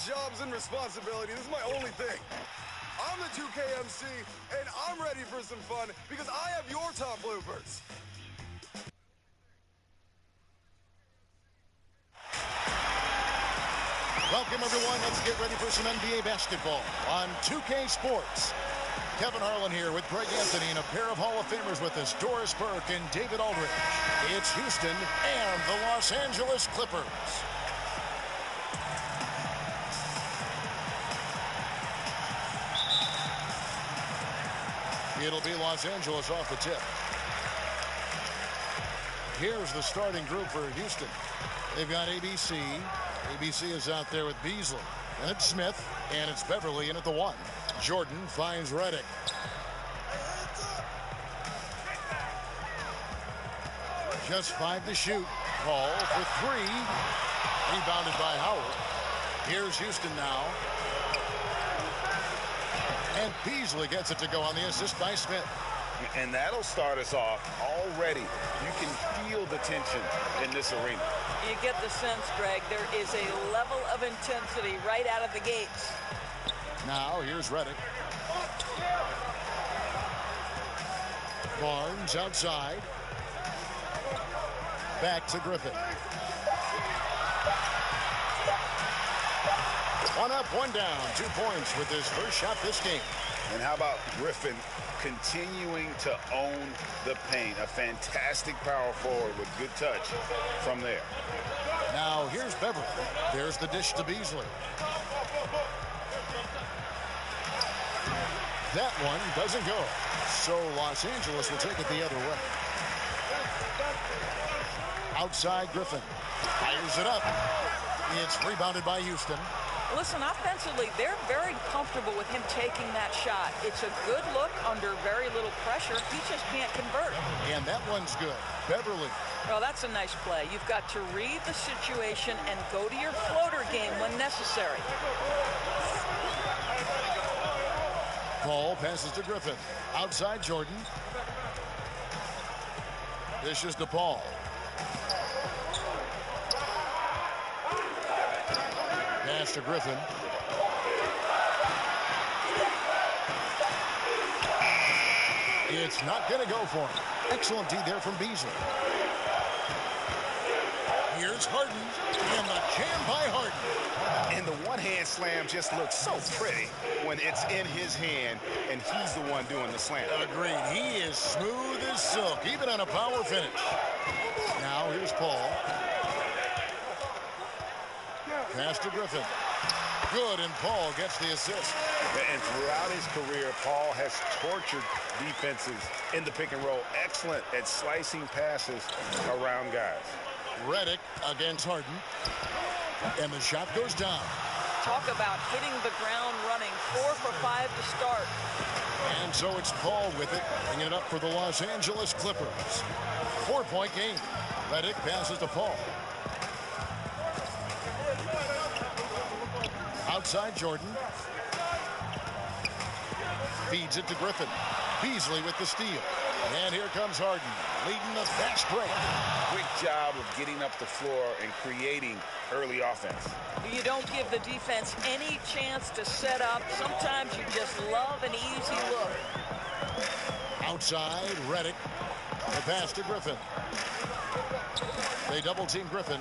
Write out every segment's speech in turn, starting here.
jobs and responsibility. This is my only thing. I'm the 2K MC, and I'm ready for some fun because I have your top bloopers. Welcome, everyone. Let's get ready for some NBA basketball on 2K Sports. Kevin Harlan here with Greg Anthony and a pair of Hall of Famers with us, Doris Burke and David Aldridge. It's Houston and the Los Angeles Clippers. It'll be Los Angeles off the tip. Here's the starting group for Houston. They've got ABC. ABC is out there with Beasley. And it's Smith. And it's Beverly in at the 1. Jordan finds Redick. Just 5 to shoot. Paul for 3. Rebounded by Howard. Here's Houston now. And Beasley gets it to go on the assist by Smith. And that'll start us off already. You can feel the tension in this arena. You get the sense, Greg, there is a level of intensity right out of the gates. Now, here's Redick. Barnes outside. Back to Griffin. 1 up, 1 down. 2 points with his first shot this game. And how about Griffin continuing to own the paint? A fantastic power forward with good touch from there. Now, here's Beverly. There's the dish to Beasley. That one doesn't go. So Los Angeles will take it the other way. Outside Griffin. Fires it up. It's rebounded by Houston. Listen, offensively, they're very comfortable with him taking that shot. It's a good look under very little pressure. He just can't convert. And that one's good. Beverly. Well, that's a nice play. You've got to read the situation and go to your floater game when necessary. Paul passes to Griffin. Outside Jordan. This is to Paul. Pass to Griffin. It's not going to go for him. Excellent D there from Beasley. Here's Harden. And the jam by Harden. And the one-hand slam just looks so pretty when it's in his hand and he's the one doing the slam. Agreed. He is smooth as silk, even on a power finish. Now here's Paul. Pass to Griffin. Good, and Paul gets the assist. And throughout his career, Paul has tortured defenses in the pick and roll. Excellent at slicing passes around guys. Redick against Harden. And the shot goes down. Talk about hitting the ground running. 4 for 5 to start. And so it's Paul with it, bringing it up for the Los Angeles Clippers. 4-point game. Redick passes to Paul. Outside Jordan. Feeds it to Griffin. Beasley with the steal. And here comes Harden, leading the fast break. Quick job of getting up the floor and creating early offense. You don't give the defense any chance to set up. Sometimes you just love an easy look. Outside, Redick. The pass to Griffin. They double-team Griffin.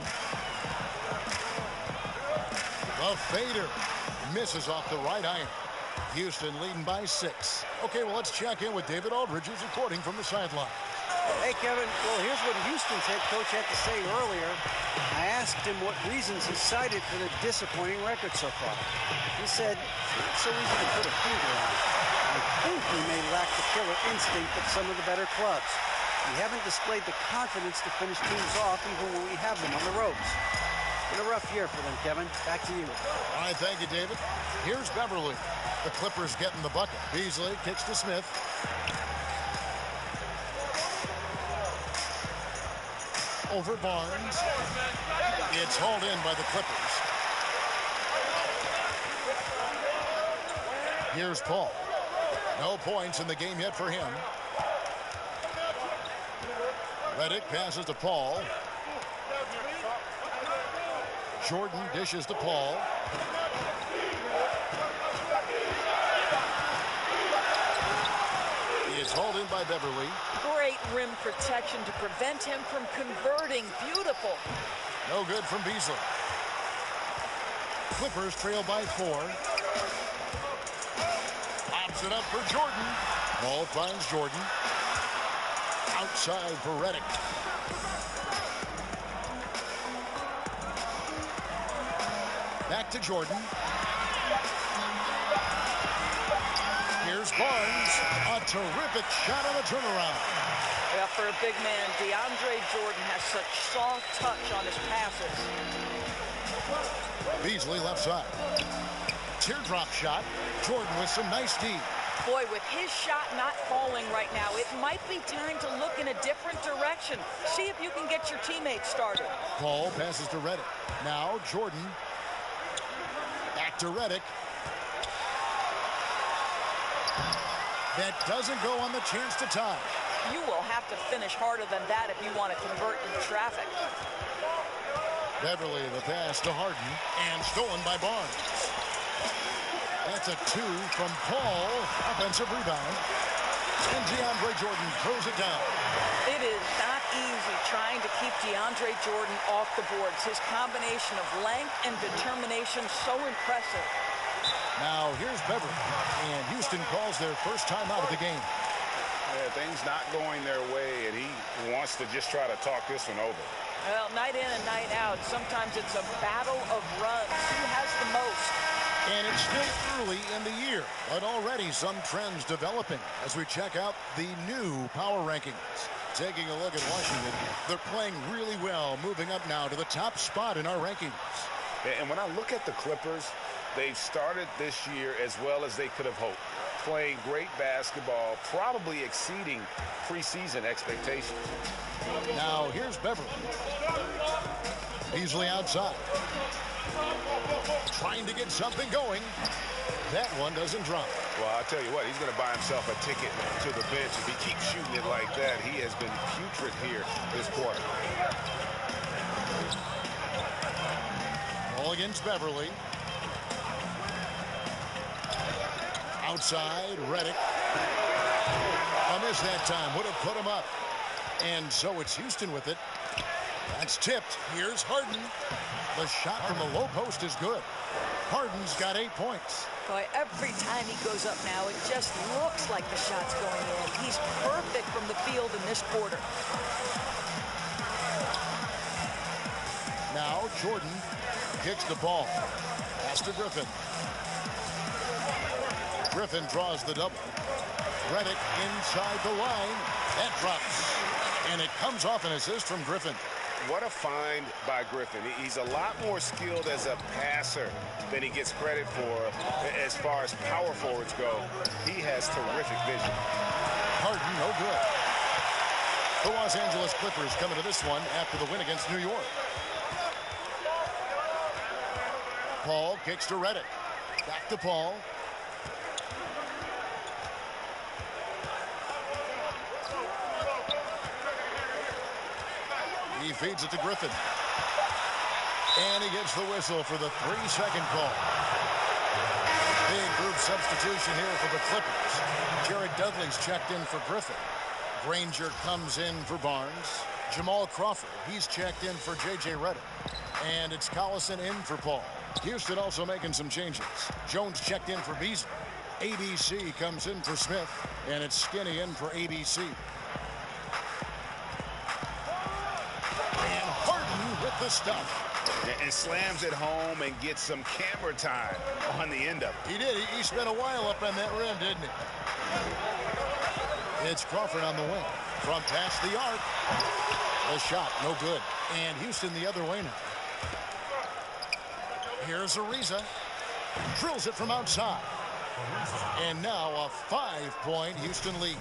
The fader misses off the right iron. Houston leading by 6. Okay, well, let's check in with David Aldridge, who's reporting from the sideline. Hey, Kevin. Well, here's what Houston's head coach had to say earlier. I asked him what reasons he cited for the disappointing record so far. He said, it's so easy to put a finger on it. I think we may lack the killer instinct of some of the better clubs. We haven't displayed the confidence to finish teams off even when we have them on the ropes. It's been a rough year for them, Kevin. Back to you. All right, thank you, David. Here's Beverly. The Clippers getting the bucket. Beasley kicks to Smith. Over Barnes. It's hauled in by the Clippers. Here's Paul. No points in the game yet for him. Redick passes to Paul. Jordan dishes to Paul. by Beverly. Great rim protection to prevent him from converting. Beautiful. No good from Beasley. Clippers trail by 4. Pops it up for Jordan. Ball finds Jordan. Outside for Redick. Back to Jordan. Here's Barnes. A terrific shot on the turnaround. Yeah, for a big man, DeAndre Jordan has such soft touch on his passes. Beasley left side. Teardrop shot. Jordan with some nice D. Boy, with his shot not falling right now, it might be time to look in a different direction. See if you can get your teammates started. Paul passes to Redick. Now Jordan. Back to Redick. That doesn't go on the chance to tie. You will have to finish harder than that if you want to convert in traffic. Beverly the pass to Harden and stolen by Barnes. That's a 2 from Paul. Offensive rebound. And DeAndre Jordan throws it down. It is not easy trying to keep DeAndre Jordan off the boards. His combination of length and determination so impressive. Now here's Beverly. And Houston calls their first timeout of the game. Yeah, things not going their way, and he wants to just try to talk this one over. Well, night in and night out, sometimes it's a battle of runs. Who has the most? And it's still early in the year, but already some trends developing as we check out the new power rankings. Taking a look at Washington, they're playing really well, moving up now to the top spot in our rankings. And when I look at the Clippers, they've started this year as well as they could have hoped. Playing great basketball, probably exceeding preseason expectations. Now here's Beverly. Beasley outside. Trying to get something going. That one doesn't drop. Well, I'll tell you what, he's going to buy himself a ticket to the bench. If he keeps shooting it like that, he has been putrid here this quarter. Ball against Beverly. Outside, Redick. A miss that time. Would have put him up. And so it's Houston with it. That's tipped. Here's Harden. The shot from the low post is good. Harden's got 8 points. Boy, every time he goes up now, it just looks like the shot's going in. He's perfect from the field in this quarter. Now Jordan kicks the ball. Pass to Griffin. Griffin draws the double. Redick inside the line. That drops. And it comes off an assist from Griffin. What a find by Griffin. He's a lot more skilled as a passer than he gets credit for as far as power forwards go. He has terrific vision. Harden, no good. The Los Angeles Clippers coming to this one after the win against New York. Paul kicks to Redick. Back to Paul. He feeds it to Griffin. And he gets the whistle for the 3-second call. Big group substitution here for the Clippers. Jared Dudley's checked in for Griffin. Granger comes in for Barnes. Jamal Crawford, he's checked in for J.J. Redick. And it's Collison in for Paul. Houston also making some changes. Jones checked in for Beasley. ABC comes in for Smith. And it's Skinny in for ABC. With the stuff. And slams it home and gets some camera time on the end of it. He did. He spent a while up on that rim, didn't he? It's Crawford on the wing. From past the arc. The shot, no good. And Houston the other way now. Here's Ariza. Drills it from outside. And now a 5-point Houston lead.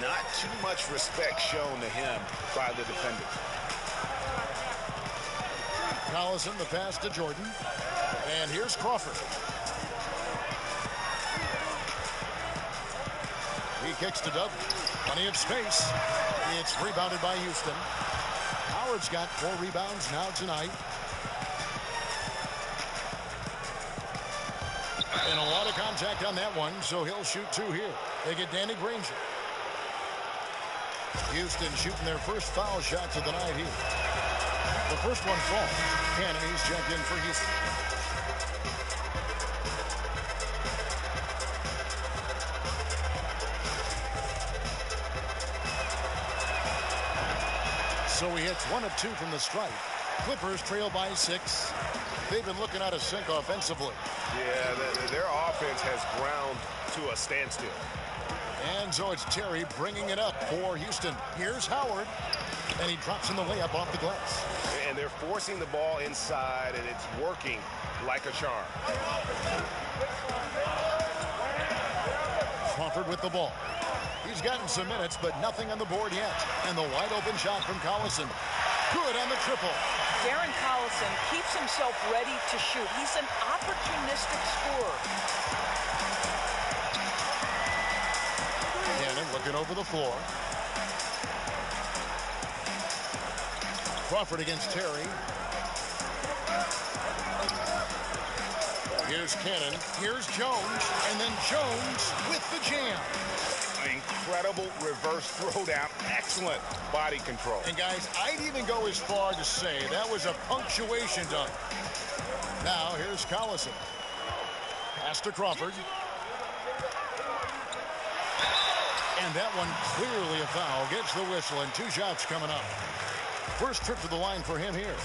Not too much respect shown to him by the defenders. Collison, the pass to Jordan. And here's Crawford. He kicks to Dudley. Plenty of space. It's rebounded by Houston. Howard's got 4 rebounds now tonight. And a lot of contact on that one, so he'll shoot 2 here. They get Danny Granger. Houston shooting their first foul shots of the night here. The first one falls. Cannon, he's checked in for Houston. So he hits 1 of 2 from the stripe. Clippers trail by 6. They've been looking out of sync offensively. Yeah, their offense has ground to a standstill. And so it's Terry bringing it up for Houston. Here's Howard. And he drops in the layup off the glass. And they're forcing the ball inside, and it's working like a charm. Crawford with the ball. He's gotten some minutes, but nothing on the board yet. And the wide open shot from Collison. Good on the triple. Darren Collison keeps himself ready to shoot. He's an opportunistic scorer. Cannon looking over the floor. Crawford against Terry. Here's Cannon. Here's Jones. And then Jones with the jam. Incredible reverse throwdown. Excellent body control. And guys, I'd even go as far to say that was a punctuation dunk. Now here's Collison. Pass to Crawford. And that one clearly a foul. Gets the whistle and 2 shots coming up. First trip to the line for him here.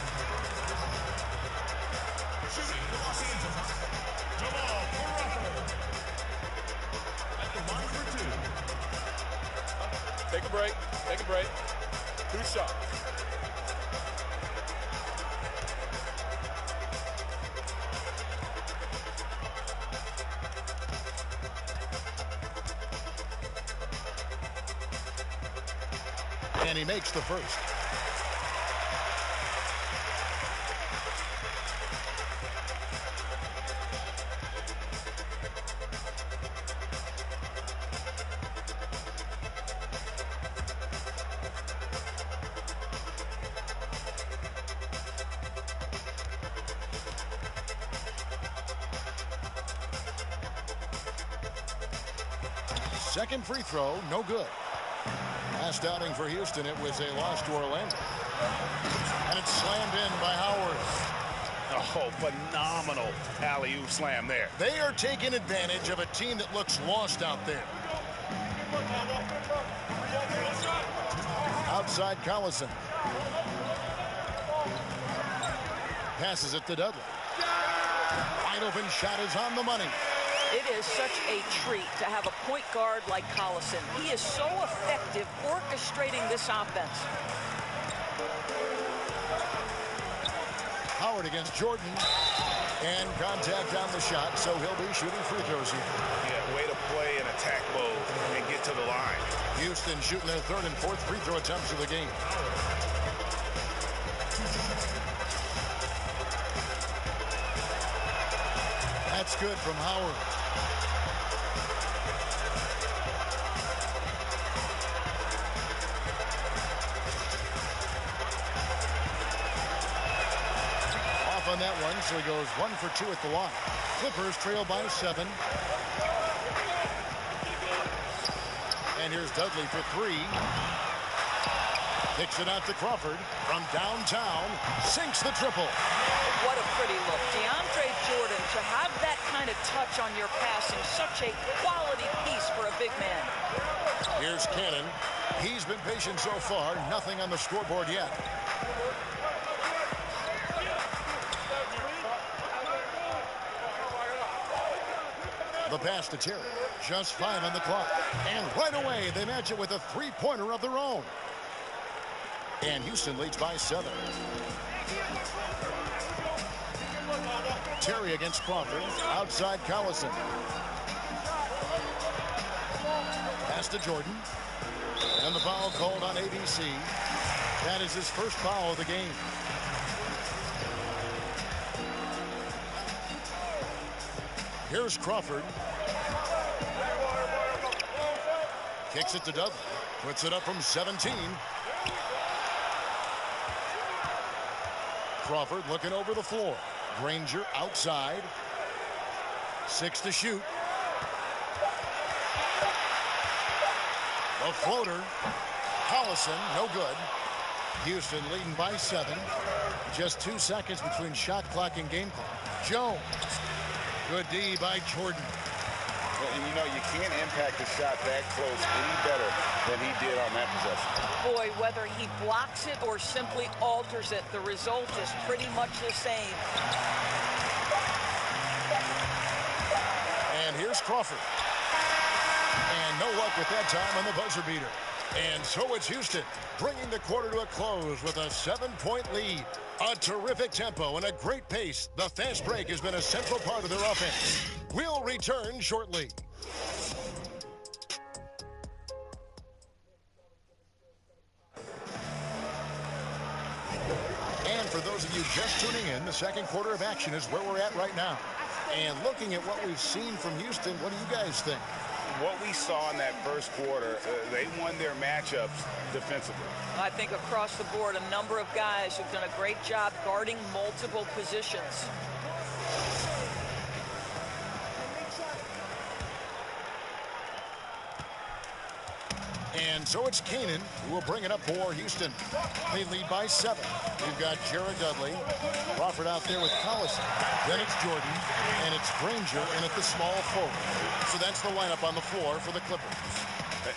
Take a break. Take a break. 2 shots. And he makes the first. Second free throw, no good. Last outing for Houston, it was a loss to Orlando. And it's slammed in by Howard. Oh, phenomenal alley-oop slam there. They are taking advantage of a team that looks lost out there. Outside Collison. Passes it to Dudley. Wide open shot is on the money. It is such a treat to have a point guard like Collison. He is so effective orchestrating this offense. Howard against Jordan. And contact on the shot, so he'll be shooting free throws here. Yeah, way to play in attack mode and get to the line. Houston shooting their 3rd and 4th free throw attempts of the game. That's good from Howard. Off on that one, so he goes 1 for 2 at the line. Clippers trail by 7. And here's Dudley for 3. Kicks it out to Crawford from downtown. Sinks the triple. What a pretty look. DeAndre Jordan, to have that kind of touch on your passing, such a quality piece for a big man. Here's Cannon. He's been patient so far. Nothing on the scoreboard yet. The pass to Terry. Just 5 on the clock. And right away, they match it with a 3-pointer of their own. And Houston leads by 7. Terry against Crawford. Outside Collison. Pass to Jordan. And the foul called on ABC. That is his first foul of the game. Here's Crawford. Kicks it to Dudley. Puts it up from 17. Crawford looking over the floor. Granger outside. 6 to shoot. A floater. Collison, no good. Houston leading by 7. Just 2 seconds between shot clock and game clock. Jones. Good D by Jordan. And you know, you can't impact the shot that close any better than he did on that possession. Boy, whether he blocks it or simply alters it, the result is pretty much the same. And here's Crawford. And no luck with that time on the buzzer beater. And so it's Houston, bringing the quarter to a close with a 7-point lead. A terrific tempo and a great pace. The fast break has been a central part of their offense. We'll return shortly. And for those of you just tuning in, the second quarter of action is where we're at right now. And looking at what we've seen from Houston, what do you guys think? What we saw in that first quarter, they won their matchups defensively. I think across the board, a number of guys have done a great job guarding multiple positions. And so it's Canaan who will bring it up for Houston. They lead by 7. We've got Jared Dudley. Crawford out there with Collison. Then it's Jordan. And it's Granger in at the small forward. So that's the lineup on the floor for the Clippers.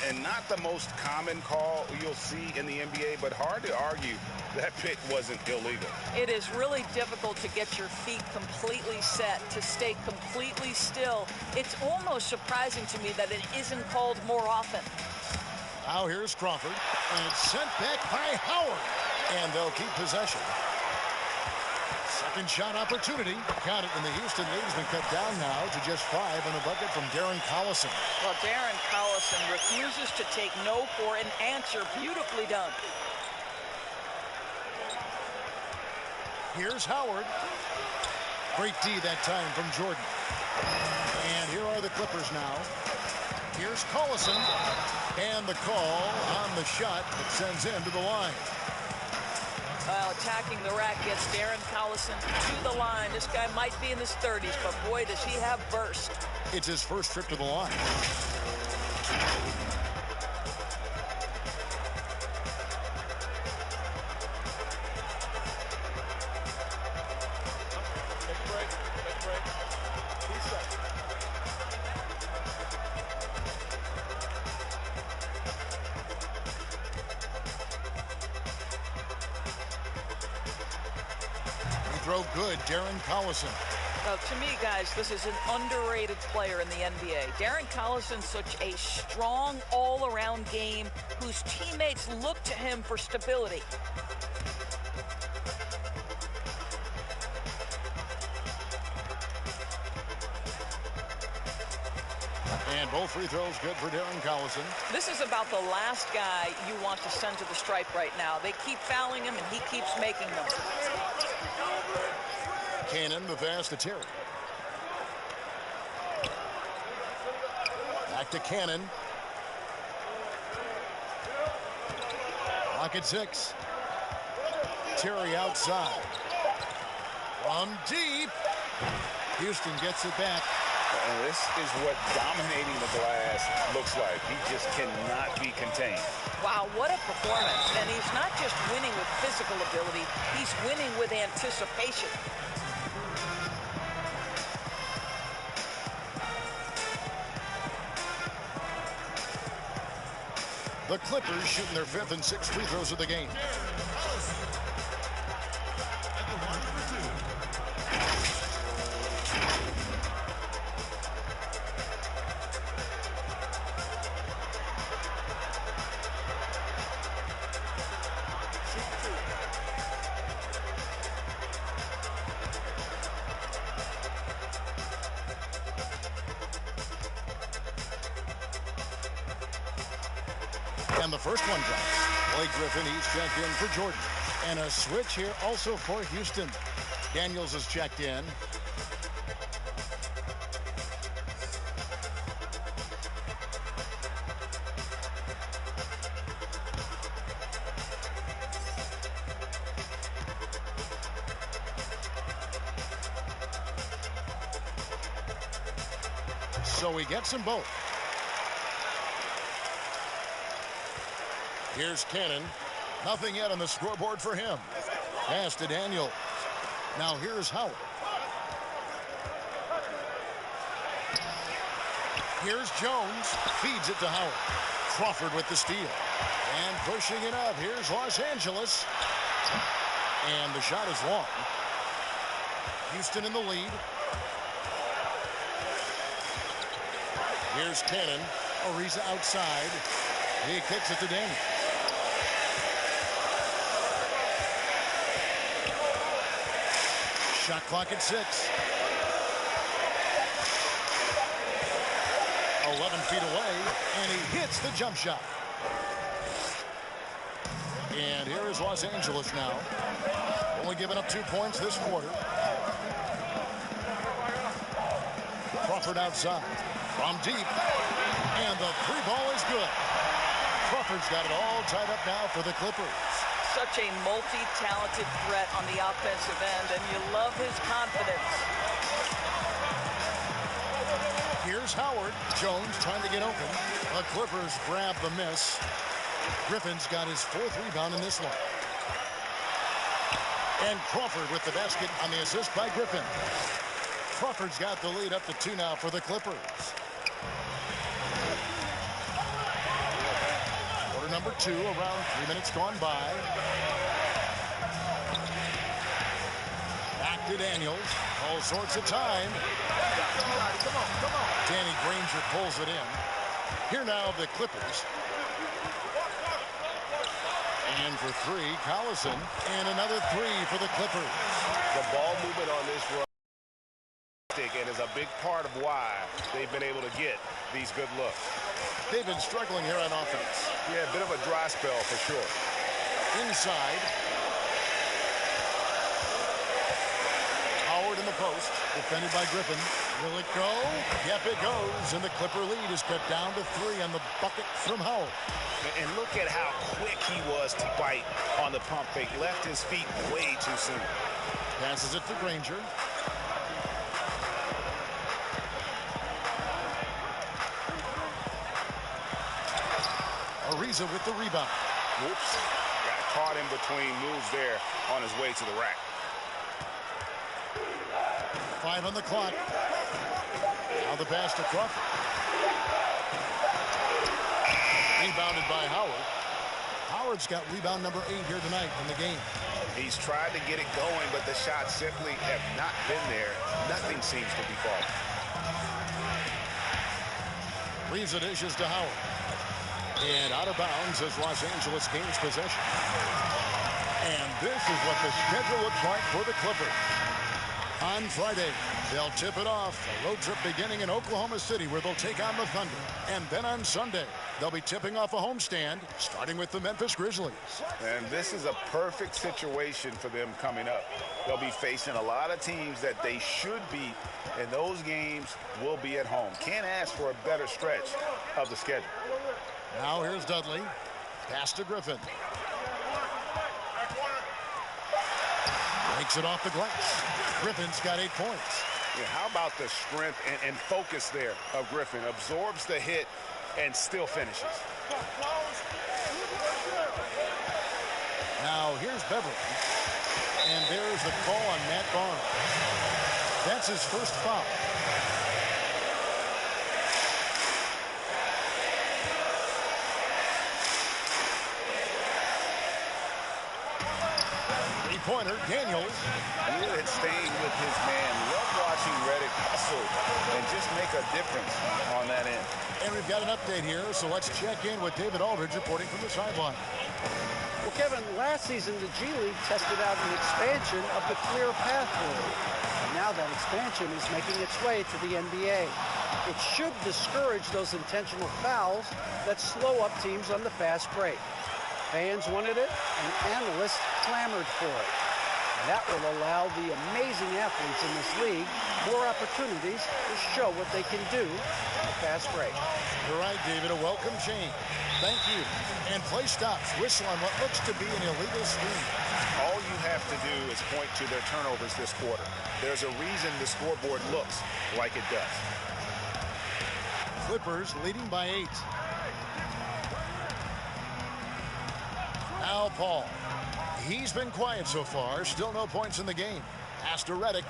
And not the most common call you'll see in the NBA, but hard to argue that pick wasn't illegal. It is really difficult to get your feet completely set, to stay completely still. It's almost surprising to me that it isn't called more often. Now here's Crawford, and it's sent back by Howard, and they'll keep possession. Second shot opportunity. Count it, and the Houston lead has been cut down now to just 5 on the bucket from Darren Collison. Well, Darren Collison refuses to take no for an answer. Beautifully done. Here's Howard. Great D that time from Jordan. And here are the Clippers now. Here's Collison. And the call on the shot that sends him to the line. Well, attacking the rack gets Darren Collison to the line. This guy might be in his 30s, but boy, does he have burst. It's his first trip to the line. Throw good, Darren Collison. Well, to me, guys, this is an underrated player in the NBA. Darren Collison's such a strong all-around game whose teammates look to him for stability. And both free throws good for Darren Collison. This is about the last guy you want to send to the stripe right now. They keep fouling him, and he keeps making them. Canaan, the pass to Terry. Back to Canaan. Clock at 6. Terry outside. From deep. Houston gets it back. And this is what dominating the glass looks like. He just cannot be contained. Wow, what a performance. And he's not just winning with physical ability, he's winning with anticipation. The Clippers shooting their 5th and 6th free throws of the game. And the first one drops. Blake Griffin, he's checked in for Jordan. And a switch here also for Houston. Daniels is checked in. So he gets them both. Here's Cannon. Nothing yet on the scoreboard for him. Pass to Daniels. Now here's Howard. Here's Jones. Feeds it to Howard. Crawford with the steal. And pushing it up. Here's Los Angeles. And the shot is long. Houston in the lead. Here's Cannon. Ariza outside. He kicks it to Daniels. Shot clock at 6. 11 feet away, and he hits the jump shot. And here is Los Angeles now. Only giving up 2 points this quarter. Crawford outside. From deep. And the 3 ball is good. Crawford's got it all tied up now for the Clippers. Such a multi-talented threat on the offensive end, and you love his confidence. Here's Howard. Jones trying to get open. The Clippers grab the miss. Griffin's got his 4th rebound in this one. And Crawford with the basket on the assist by Griffin. Crawford's got the lead up to 2 now for the Clippers. Quarter number 2, around 3 minutes gone by. Back to Daniels. All sorts of time. Danny Granger pulls it in. Here now the Clippers. And for 3, Collison. And another 3 for the Clippers. The ball movement on this run and is a big part of why they've been able to get these good looks. They've been struggling here on offense. Yeah, a bit of a dry spell for sure. Inside. Howard in the post. Defended by Griffin. Will it go? Yep, it goes. And the Clipper lead is cut down to 3 on the bucket from Howard. And look at how quick he was to bite on the pump fake. Left his feet way too soon. Passes it to Granger. Ariza with the rebound. Whoops. Got caught in between moves there on his way to the rack. 5 on the clock. Now the pass to Crawford. Rebounded by Howard. Howard's got rebound number 8 here tonight in the game. He's tried to get it going, but the shots simply have not been there. Nothing seems to be falling. Ariza dishes to Howard. And out of bounds as Los Angeles gains possession. And this is what the schedule looks like for the Clippers. On Friday, they'll tip it off. A road trip beginning in Oklahoma City where they'll take on the Thunder. And then on Sunday, they'll be tipping off a homestand, starting with the Memphis Grizzlies. And this is a perfect situation for them coming up. They'll be facing a lot of teams that they should beat, and those games will be at home. Can't ask for a better stretch of the schedule. Now here's Dudley. Pass to Griffin. Makes it off the glass. Griffin's got 8 points. Yeah, how about the strength and focus there of Griffin? Absorbs the hit and still finishes. Now here's Beverly. And there's the call on Matt Barnes. That's his first foul. Three-pointer, Daniels. Good at staying with his man. Love watching Redick hustle and just make a difference on that end. And we've got an update here, so let's check in with David Aldridge reporting from the sideline. Well, Kevin, last season the G League tested out an expansion of the clear path rule. And now that expansion is making its way to the NBA. It should discourage those intentional fouls that slow up teams on the fast break. Fans wanted it, and analysts clamored for it. And that will allow the amazing athletes in this league more opportunities to show what they can do on the fast break. You're right, David. A welcome change. Thank you. And play stops. Whistle on what looks to be an illegal screen. All you have to do is point to their turnovers this quarter. There's a reason the scoreboard looks like it does. Clippers leading by 8. Now Paul. He's been quiet so far. Still no points in the game. Pass to Redick.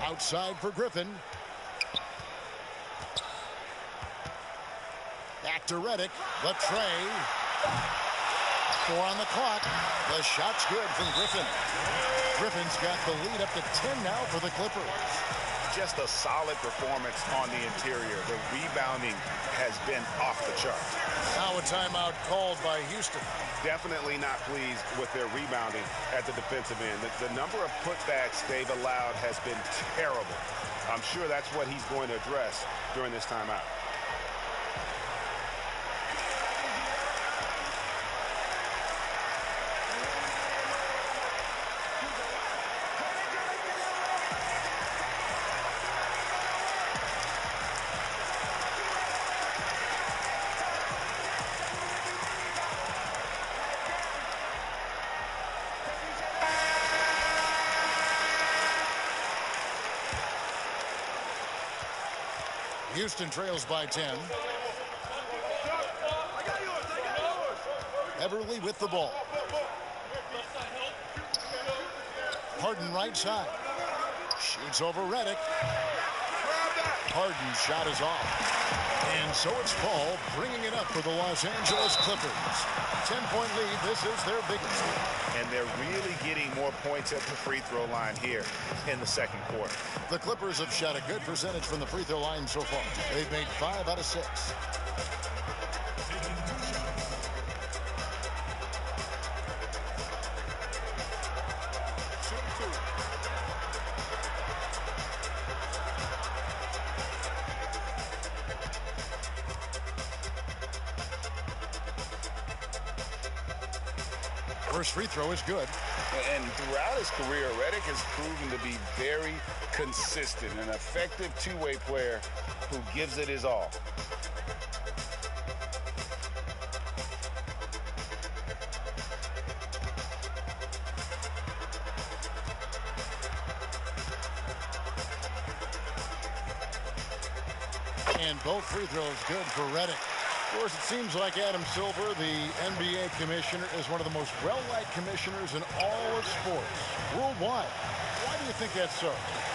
Outside for Griffin. Back to Redick. The tray. 4 on the clock. The shot's good from Griffin. Griffin's got the lead up to 10 now for the Clippers. Just a solid performance on the interior. The rebounding has been off the charts. Now a timeout called by Houston. Definitely not pleased with their rebounding at the defensive end. The number of putbacks they've allowed has been terrible. I'm sure that's what he's going to address during this timeout. Houston trails by 10. Everly with the ball. Harden right side. Shoots over Redick. Harden's shot is off. And so it's Paul bringing it up for the Los Angeles Clippers. 10-point lead. This is their biggest. And they're really getting more points at the free throw line here in the second quarter. The Clippers have shot a good percentage from the free throw line so far. They've made 5 out of 6. First free throw is good. And throughout his career, Redick has proven to be very consistent, an effective two-way player who gives it his all. And both free throws good for Redick. Of course, it seems like Adam Silver, the NBA commissioner, is one of the most well-liked commissioners in all of sports worldwide. Why do you think that's so?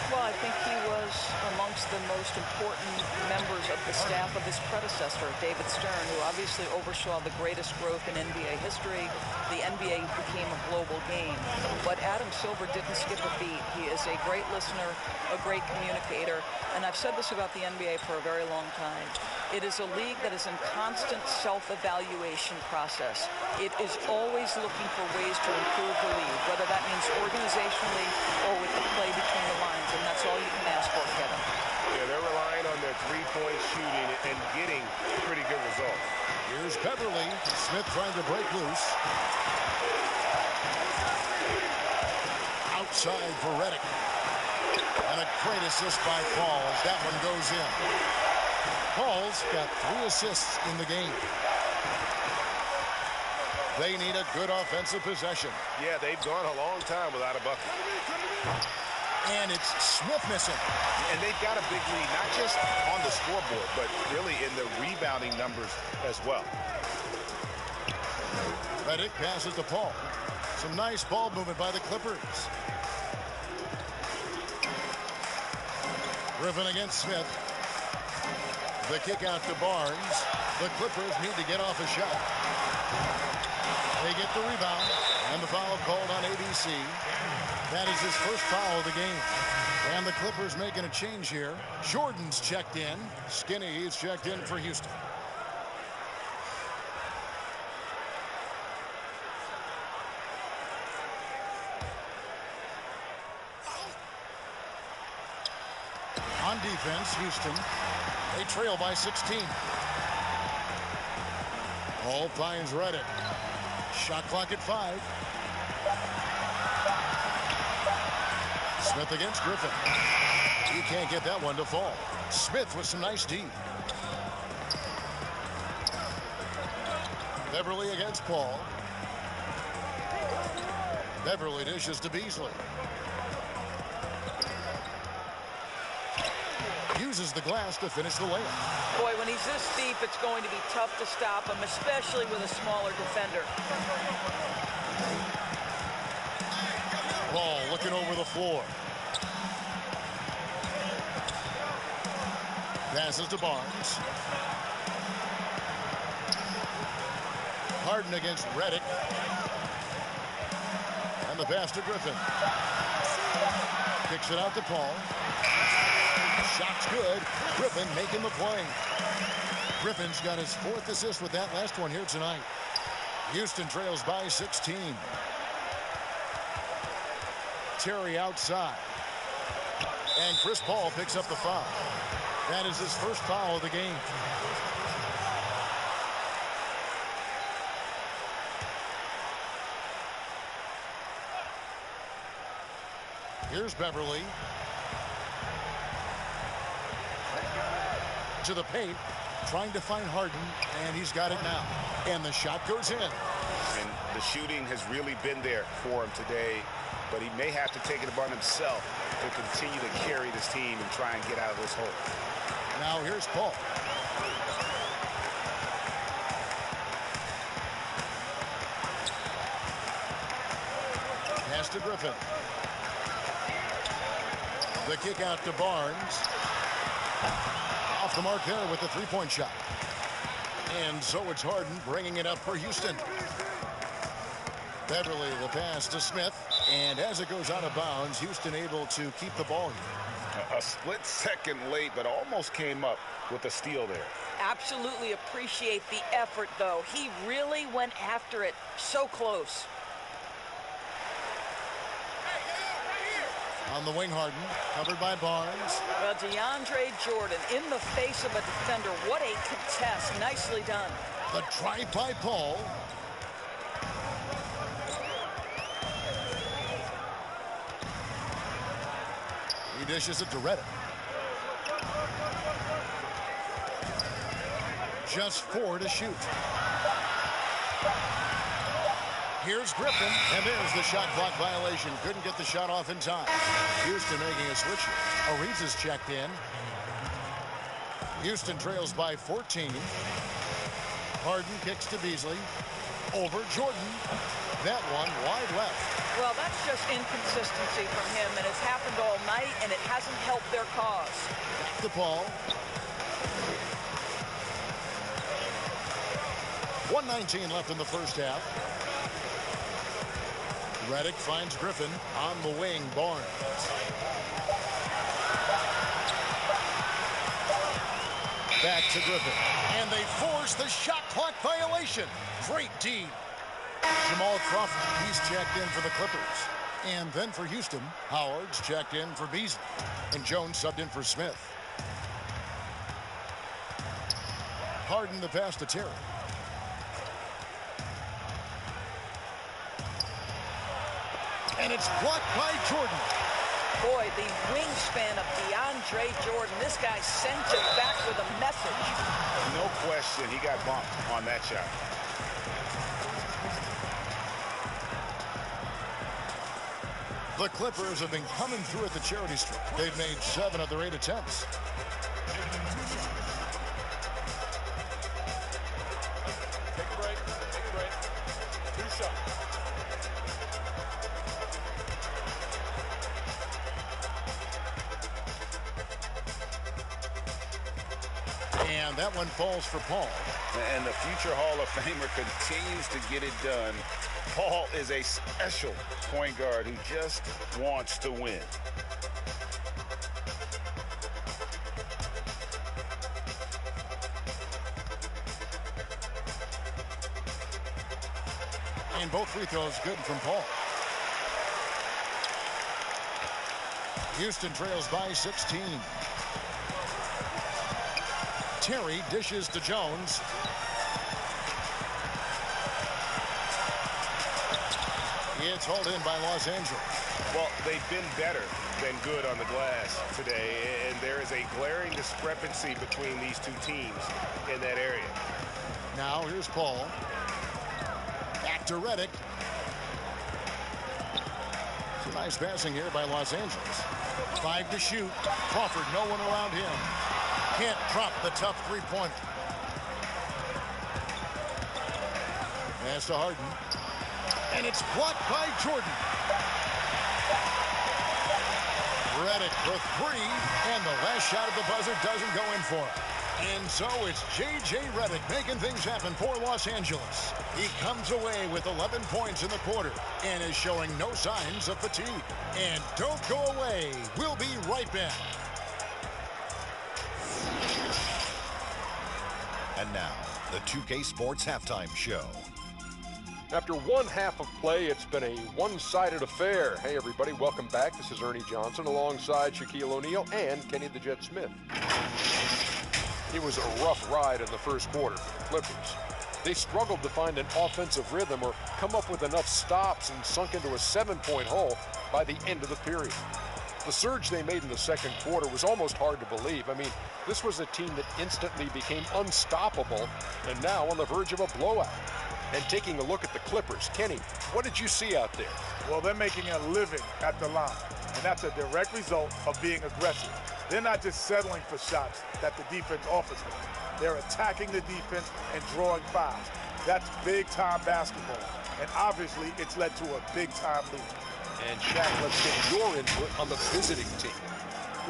Well, I think he was amongst the most important members of the staff of his predecessor, David Stern, who obviously oversaw the greatest growth in NBA history. The NBA became a global game. But Adam Silver didn't skip a beat. He is a great listener, a great communicator, and I've said this about the NBA for a very long time. It is a league that is in constant self-evaluation process. It is always looking for ways to improve the league, whether that means organizationally or with the play between the lines, and that's all you can ask for, Kevin. Yeah, they're relying on their three-point shooting and getting pretty good results. Here's Beverly. Smith trying to break loose. Outside for Redick. And a great assist by Paul as that one goes in. Paul's got 3 assists in the game. They need a good offensive possession. Yeah, they've gone a long time without a bucket. And it's Smith missing. And they've got a big lead, not just on the scoreboard, but really in the rebounding numbers as well. Redick passes to Paul. Some nice ball movement by the Clippers. Griffin against Smith. The kick out to Barnes. The Clippers need to get off a shot. They get the rebound, and the foul called on ABC. That is his first foul of the game. And the Clippers making a change here. Jordan's checked in. Skinny is checked in for Houston. On defense, Houston. They trail by 16. Paul finds Redick. Shot clock at 5. Smith against Griffin. He can't get that one to fall. Smith with some nice D. Beverly against Paul. Beverly dishes to Beasley. uses the glass to finish the layup. Boy, when he's this deep, it's going to be tough to stop him, especially with a smaller defender. Ball looking over the floor. Passes to Barnes. Harden against Redick. And the pass to Griffin. Kicks it out to Paul. Shot's good. Griffin making the play. Griffin's got his 4th assist with that last one here tonight. Houston trails by 16. Terry outside. And Chris Paul picks up the foul. That is his first foul of the game. Here's Beverly. To the paint, trying to find Harden, and he's got it now. And the shot goes in. And the shooting has really been there for him today, but he may have to take it upon himself to continue to carry this team and try and get out of this hole. Now here's Paul. Pass to Griffin. The kick out to Barnes. Off the mark there with the three-point shot. And so it's Harden bringing it up for Houston. Beverly, the pass to Smith. And as it goes out of bounds, Houston able to keep the ball here. A split second late, but almost came up with a steal there. Absolutely appreciate the effort, though. He really went after it. So close. On the wing, Harden, covered by Barnes. Well, DeAndre Jordan in the face of a defender. What a contest. Nicely done. The drive by Paul. He dishes it to Redick. Just 4 to shoot. Here's Griffin, and there's the shot clock violation. Couldn't get the shot off in time. Houston making a switch. Ariza's checked in. Houston trails by 14. Harden kicks to Beasley. Over Jordan. That one wide left. Well, that's just inconsistency from him, and it's happened all night, and it hasn't helped their cause. Back to Paul. 1:19 left in the first half. Redick finds Griffin on the wing. Barnes. Back to Griffin. And they force the shot clock violation. Great D. Jamal Crawford, he's checked in for the Clippers. And then for Houston, Howard's checked in for Beasley. And Jones subbed in for Smith. Harden the pass to Terry. And it's blocked by Jordan. Boy, the wingspan of DeAndre Jordan. This guy sent it back with a message. No question, he got bumped on that shot. The Clippers have been coming through at the charity strip. They've made 7 of their 8 attempts. Take a break. Take a break. 2 shots. And that one falls for Paul. And the future Hall of Famer continues to get it done. Paul is a special point guard who just wants to win. And both free throws good from Paul. Houston trails by 16. Terry dishes to Jones. It's hauled in by Los Angeles. Well, they've been better than good on the glass today, and there is a glaring discrepancy between these two teams in that area. Now here's Paul. Back to Redick. Some nice passing here by Los Angeles. 5 to shoot. Crawford, no one around him. Can't drop the tough three-pointer. Pass to Harden. And it's blocked by Jordan. Redick for 3, and the last shot at the buzzer doesn't go in for it. And so it's J.J. Redick making things happen for Los Angeles. He comes away with 11 points in the quarter and is showing no signs of fatigue. And don't go away. We'll be right back. And now, the 2K Sports Halftime Show. After one half of play, it's been a one-sided affair. Hey, everybody, welcome back. This is Ernie Johnson alongside Shaquille O'Neal and Kenny the Jet Smith. It was a rough ride in the first quarter for the Clippers. They struggled to find an offensive rhythm or come up with enough stops and sunk into a 7-point hole by the end of the period. The surge they made in the second quarter was almost hard to believe. I mean, this was a team that instantly became unstoppable and now on the verge of a blowout. And taking a look at the Clippers, Kenny, what did you see out there? Well, they're making a living at the line, and that's a direct result of being aggressive. They're not just settling for shots that the defense offers them. They're attacking the defense and drawing fouls. That's big-time basketball, and obviously it's led to a big-time lead. And Shaq, let's get your input on the visiting team.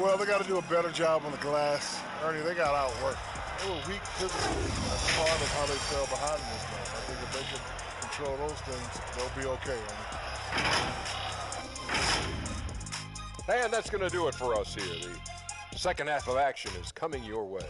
Well, they got to do a better job on the glass. Ernie, they got outworked. They were weak physically. That's part of how they fell behind in this game. I think if they can control those things, they'll be okay. Ernie. And that's going to do it for us here. The second half of action is coming your way.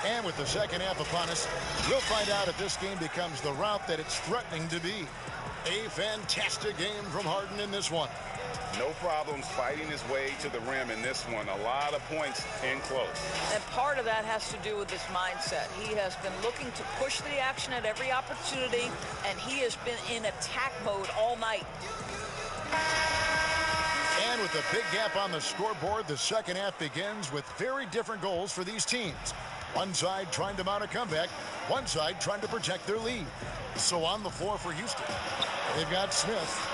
And with the second half upon us, we'll find out if this game becomes the route that it's threatening to be. A fantastic game from Harden in this one. No problems fighting his way to the rim in this one. A lot of points in close. And part of that has to do with his mindset. He has been looking to push the action at every opportunity, and he has been in attack mode all night. And with a big gap on the scoreboard, the second half begins with very different goals for these teams. One side trying to mount a comeback, one side trying to protect their lead. So on the floor for Houston, they've got Smith.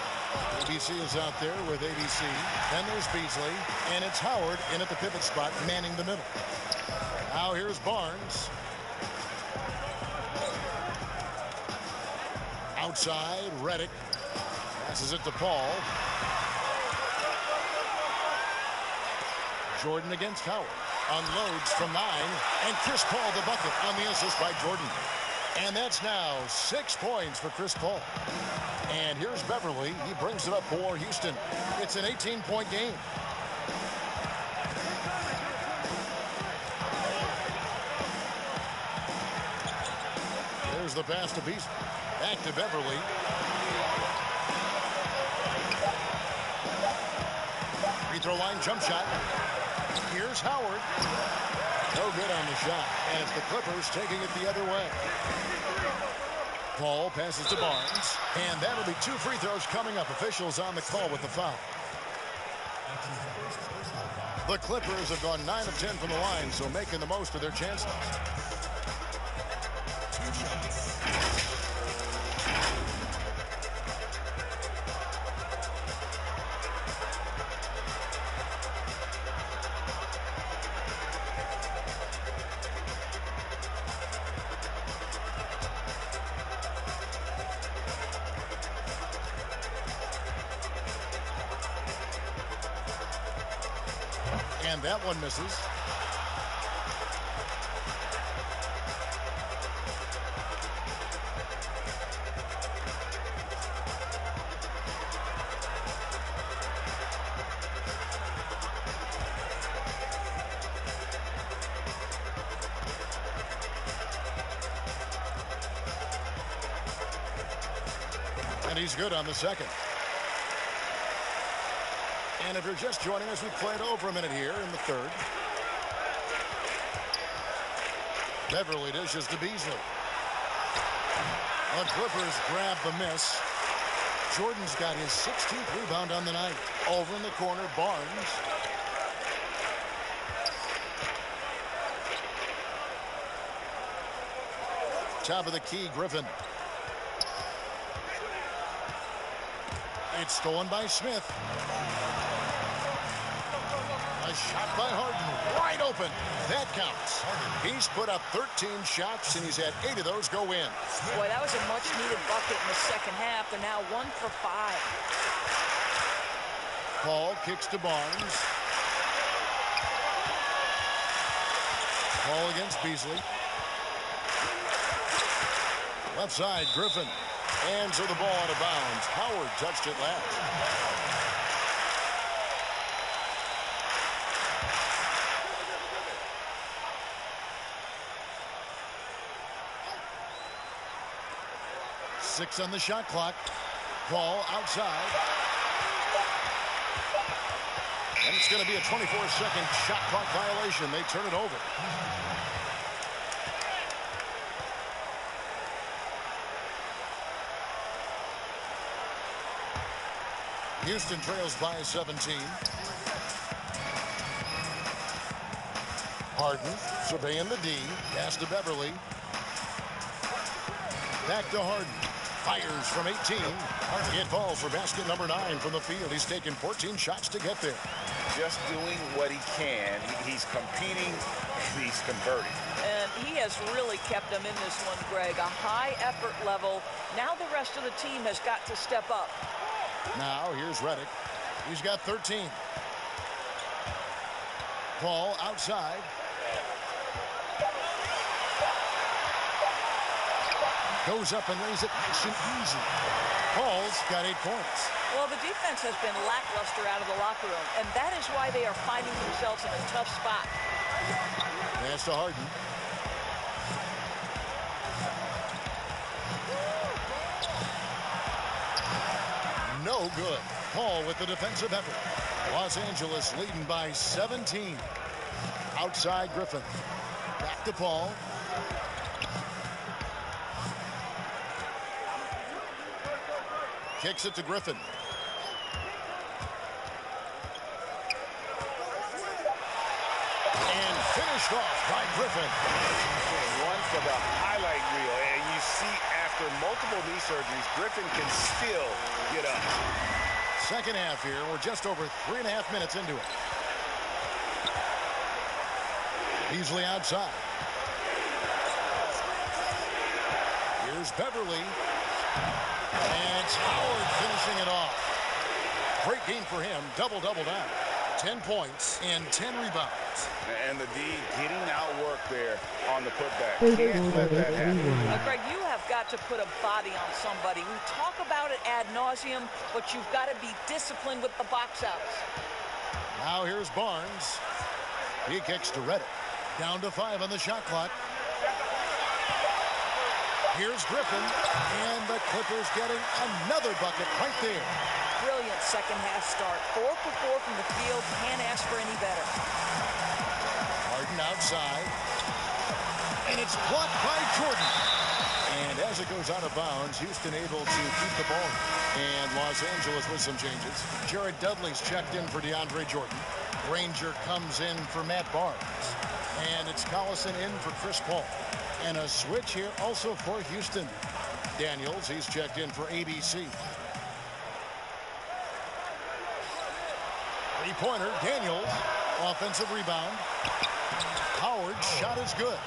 ABC is out there with ABC. Then there's Beasley, and it's Howard in at the pivot spot, manning the middle. Now here's Barnes. Outside, Redick passes it to Paul. Jordan against Howard. Unloads from 9, and Chris Paul the bucket on the assist by Jordan. And that's now 6 points for Chris Paul. And here's Beverly. He brings it up for Houston. It's an 18-point game. There's the pass to Beasley. Back to Beverly. Free throw line jump shot. Here's Howard. No good on the shot. And it's the Clippers taking it the other way. Paul passes to Barnes. And that'll be 2 free throws coming up. Officials on the call with the foul. The Clippers have gone 9 of 10 from the line, so making the most of their chances. And that one misses. And he's good on the second. And if you're just joining us, we've played over a minute here in the third. Beverly dishes to Beasley. The Clippers grab the miss. Jordan's got his 16th rebound on the night. Over in the corner, Barnes. Top of the key, Griffin. It's stolen by Smith. A shot by Harden, wide open. That counts. He's put up 13 shots, and he's had 8 of those go in. Boy, that was a much-needed bucket in the second half. They're now 1 for 5. Paul kicks to Barnes. Paul against Beasley. Left side, Griffin. Hands of the ball out of bounds. Howard touched it last. Six on the shot clock. Paul outside. And it's going to be a 24-second shot clock violation. They turn it over. Houston trails by 17. Harden surveying the D. Pass to Beverly. Back to Harden. Fires from 18. It falls for basket number 9 from the field. He's taken 14 shots to get there. Just doing what he can. He's competing. He's converting. And he has really kept them in this one, Greg. A high effort level. Now the rest of the team has got to step up. Now here's Redick. He's got 13. Paul outside. Goes up and lays it nice and easy. Paul's got 8 points. Well, the defense has been lackluster out of the locker room, and that is why they are finding themselves in a tough spot. Pass to Harden. No good. Paul with the defensive effort. Los Angeles leading by 17. Outside Griffin. Back to Paul. Kicks it to Griffin. And finished off by Griffin. One for the highlight reel. And you see after multiple knee surgeries, Griffin can still get up. Second half here. We're just over 3.5 minutes into it. Beasley outside. Here's Beverly. And it's Howard finishing it off. Great game for him. Double-double down. 10 points and 10 rebounds. And the D getting outwork there on the putback. Can't let that happen. Greg, you have got to put a body on somebody. We talk about it ad nauseum, but you've got to be disciplined with the box outs. Now here's Barnes. He kicks to Redick. Down to 5 on the shot clock. Here's Griffin, and the Clippers getting another bucket right there. Brilliant second half start. 4 for 4 from the field. Can't ask for any better. Harden outside. And it's blocked by Jordan. And as it goes out of bounds, Houston able to keep the ball. And Los Angeles with some changes. Jared Dudley's checked in for DeAndre Jordan. Granger comes in for Matt Barnes. And it's Collison in for Chris Paul. And a switch here also for Houston. Daniels, he's checked in for ABC. Three-pointer, Daniels. Offensive rebound. Howard's shot is good.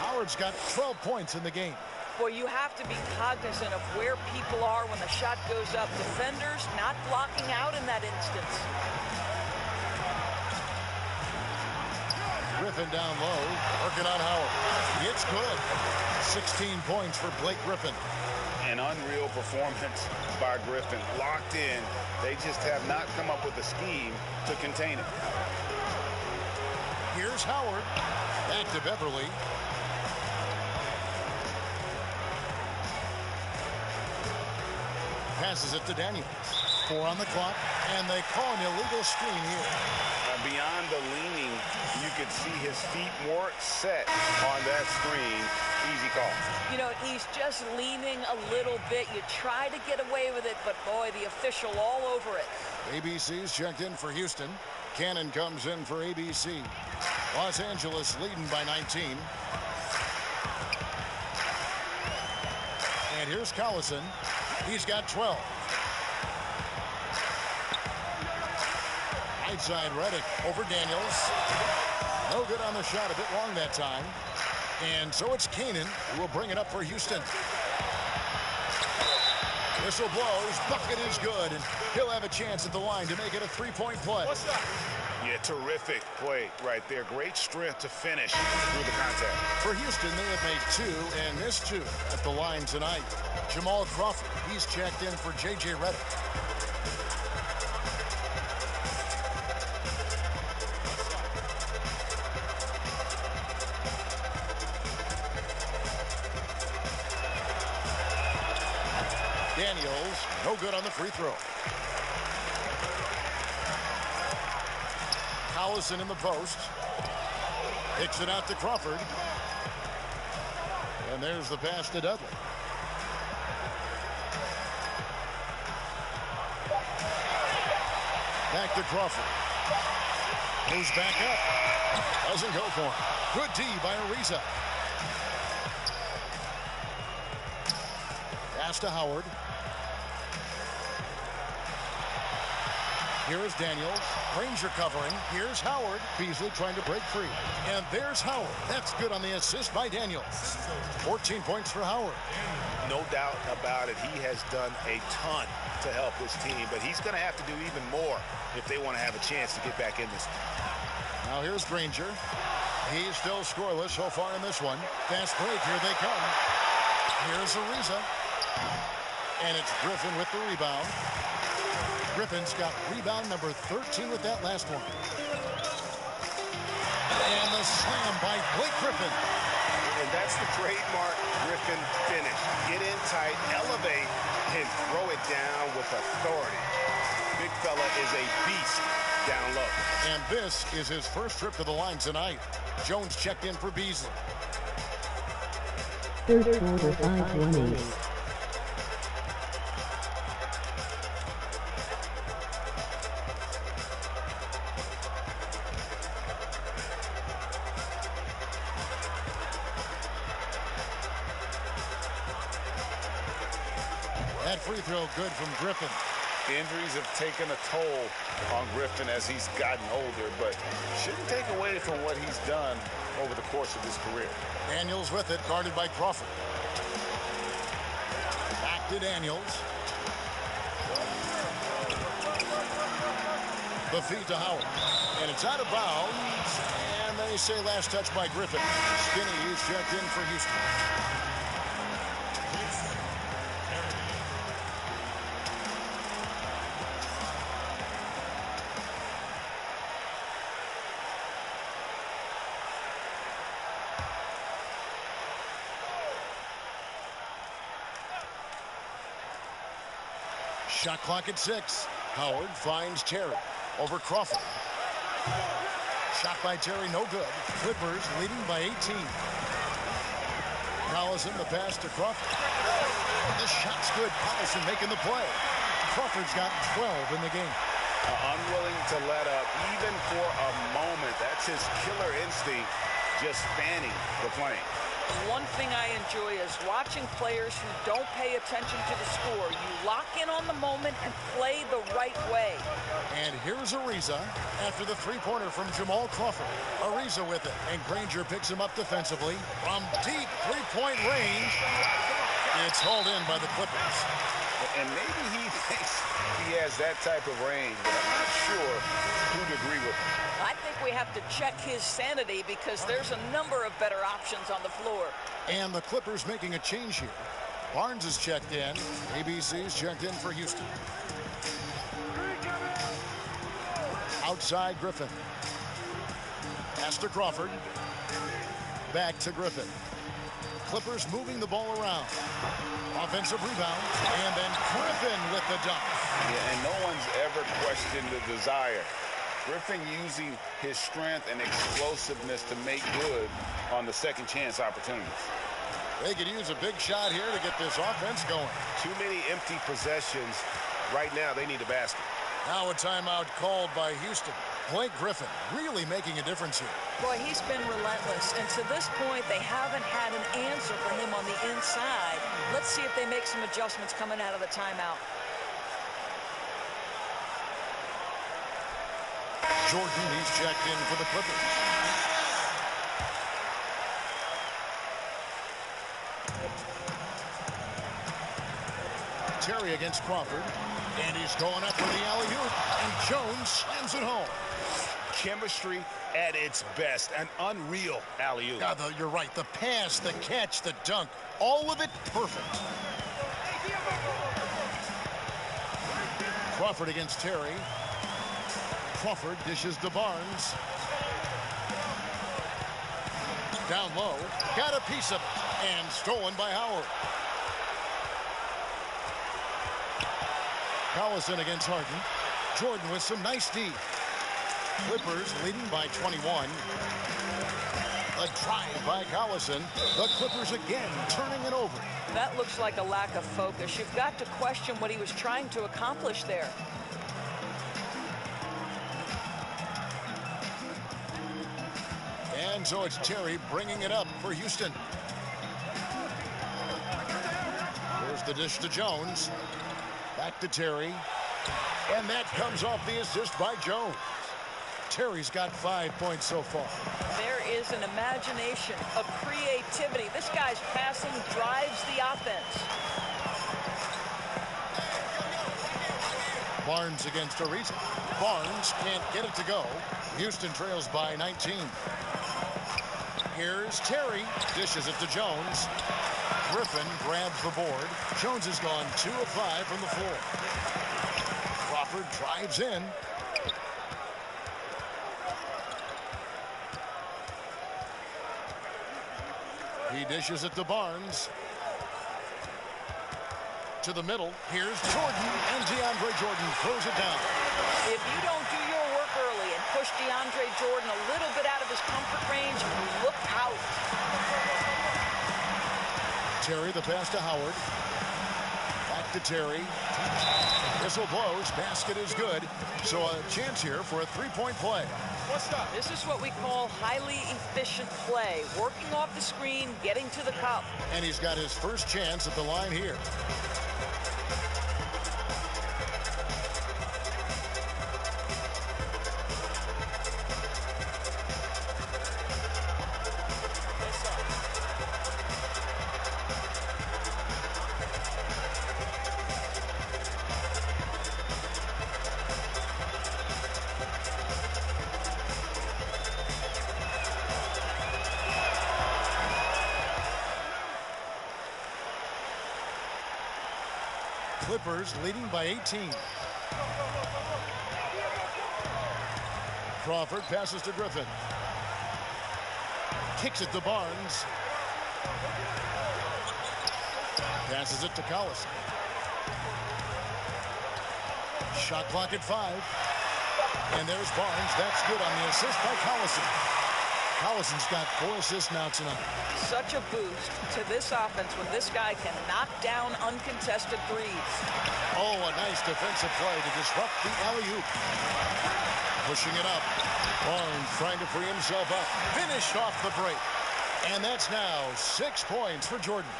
Howard's got 12 points in the game. Boy, you have to be cognizant of where people are when the shot goes up. Defenders not blocking out in that instance. Griffin down low, working on Howard. It's good. 16 points for Blake Griffin. An unreal performance by Griffin. Locked in. They just have not come up with a scheme to contain it. Here's Howard. Back to Beverly. Passes it to Daniels. 4 on the clock, and they call an illegal screen here. Beyond the leaning, you could see his feet more set on that screen. Easy call. You know, he's just leaning a little bit. You try to get away with it, but boy, the official all over it. ABC's checked in for Houston. Cannon comes in for ABC. Los Angeles leading by 19. And here's Collison. He's got 12. Right side, Reddick over Daniels. No good on the shot, a bit long that time. And so it's Kanan who will bring it up for Houston. Whistle blows, bucket is good, and he'll have a chance at the line to make it a three-point play. Yeah, terrific play right there. Great strength to finish through the contact. For Houston, they have made 2 and missed 2 at the line tonight. Jamal Crawford, he's checked in for J.J. Redick. Daniels, no good on the free throw. Collison in the post. Kicks it out to Crawford. And there's the pass to Dudley. Back to Crawford. Moves back up. Doesn't go for him. Good D by Ariza. Pass to Howard. Here's Daniels. Granger covering. Here's Howard. Beasley trying to break free. And there's Howard. That's good on the assist by Daniels. 14 points for Howard. No doubt about it. He has done a ton to help his team, but he's going to have to do even more if they want to have a chance to get back in this. Now here's Granger. He's still scoreless so far in this one. Fast break. Here they come. Here's Ariza. And it's Griffin with the rebound. Griffin's got rebound number 13 with that last one. And the slam by Blake Griffin. And that's the trademark Griffin finish. Get in tight, elevate, and throw it down with authority. Big fella is a beast down low. And this is his first trip to the line tonight. Jones checked in for Beasley. Third quarter, 5-1 ace. That free throw good from Griffin. Injuries have taken a toll on Griffin as he's gotten older, but shouldn't take away from what he's done over the course of his career. Daniels with it, guarded by Crawford. Back to Daniels. The feed to Howard. And it's out of bounds. And they say last touch by Griffin. Skinny is checked in for Houston. Shot clock at 6. Howard finds Terry over Crawford. Shot by Terry, no good. Clippers leading by 18. Collison, the pass to Crawford. The shot's good. Collison making the play. Crawford's got 12 in the game. Unwilling to let up even for a moment. That's his killer instinct, just fanning the flame. One thing I enjoy is watching players who don't pay attention to the score. You lock in on the moment and play the right way. And here's Ariza after the three-pointer from Jamal Crawford. Ariza with it, and Granger picks him up defensively from deep three-point range. It's hauled in by the Clippers. And maybe he thinks he has that type of range, but I'm not sure who'd agree with him. I think we have to check his sanity because there's a number of better options on the floor. And the Clippers making a change here. Barnes is checked in. ABC's checked in for Houston. Outside Griffin. Pass to Crawford. Back to Griffin. Clippers moving the ball around. Offensive rebound. And then Griffin with the dunk. Yeah, and no one's ever questioned the desire. Griffin using his strength and explosiveness to make good on the second chance opportunities. They could use a big shot here to get this offense going. Too many empty possessions. Right now, they need a basket. Now a timeout called by Houston. Blake Griffin really making a difference here. Boy, he's been relentless, and to this point, they haven't had an answer for him on the inside. Let's see if they make some adjustments coming out of the timeout. Jordan, he's checked in for the Clippers. Terry against Crawford, and he's going up for the alley-oop, and Jones slams it home. Chemistry at its best. An unreal alley-oop. Yeah, you're right. The pass, the catch, the dunk, all of it perfect. Crawford against Terry. Crawford dishes to Barnes. Down low. Got a piece of it. And stolen by Howard. Collison against Harden. Jordan with some nice D. Clippers leading by 21. A drive by Collison. The Clippers again turning it over. That looks like a lack of focus. You've got to question what he was trying to accomplish there. And so it's Terry bringing it up for Houston. Here's the dish to Jones. Back to Terry. And that comes off the assist by Jones. Terry's got 5 points so far. There is an imagination, a creativity. This guy's passing drives the offense. Barnes against Ariza. Barnes can't get it to go. Houston trails by 19. Here's Terry. Dishes it to Jones. Griffin grabs the board. Jones has gone 2 of 5 from the floor. Crawford drives in. He dishes it to Barnes. To the middle. Here's Jordan, and DeAndre Jordan throws it down. If you don't do your work early and push DeAndre Jordan a little bit out of his comfort range, look out. Terry, the pass to Howard. Back to Terry. Whistle blows. Basket is good. So a chance here for a three-point play. This is what we call highly efficient play. Working off the screen, getting to the cup. And he's got his first chance at the line here. Clippers leading by 18. Crawford passes to Griffin. Kicks it to Barnes. Passes it to Collison. Shot clock at 5. And there's Barnes. That's good on the assist by Collison. Collison's got 4 assists now tonight. Such a boost to this offense when this guy can knock down uncontested threes. Oh, a nice defensive play to disrupt the alley-oop. Pushing it up. Barnes trying to free himself up. Finished off the break. And that's now 6 points for Jordan.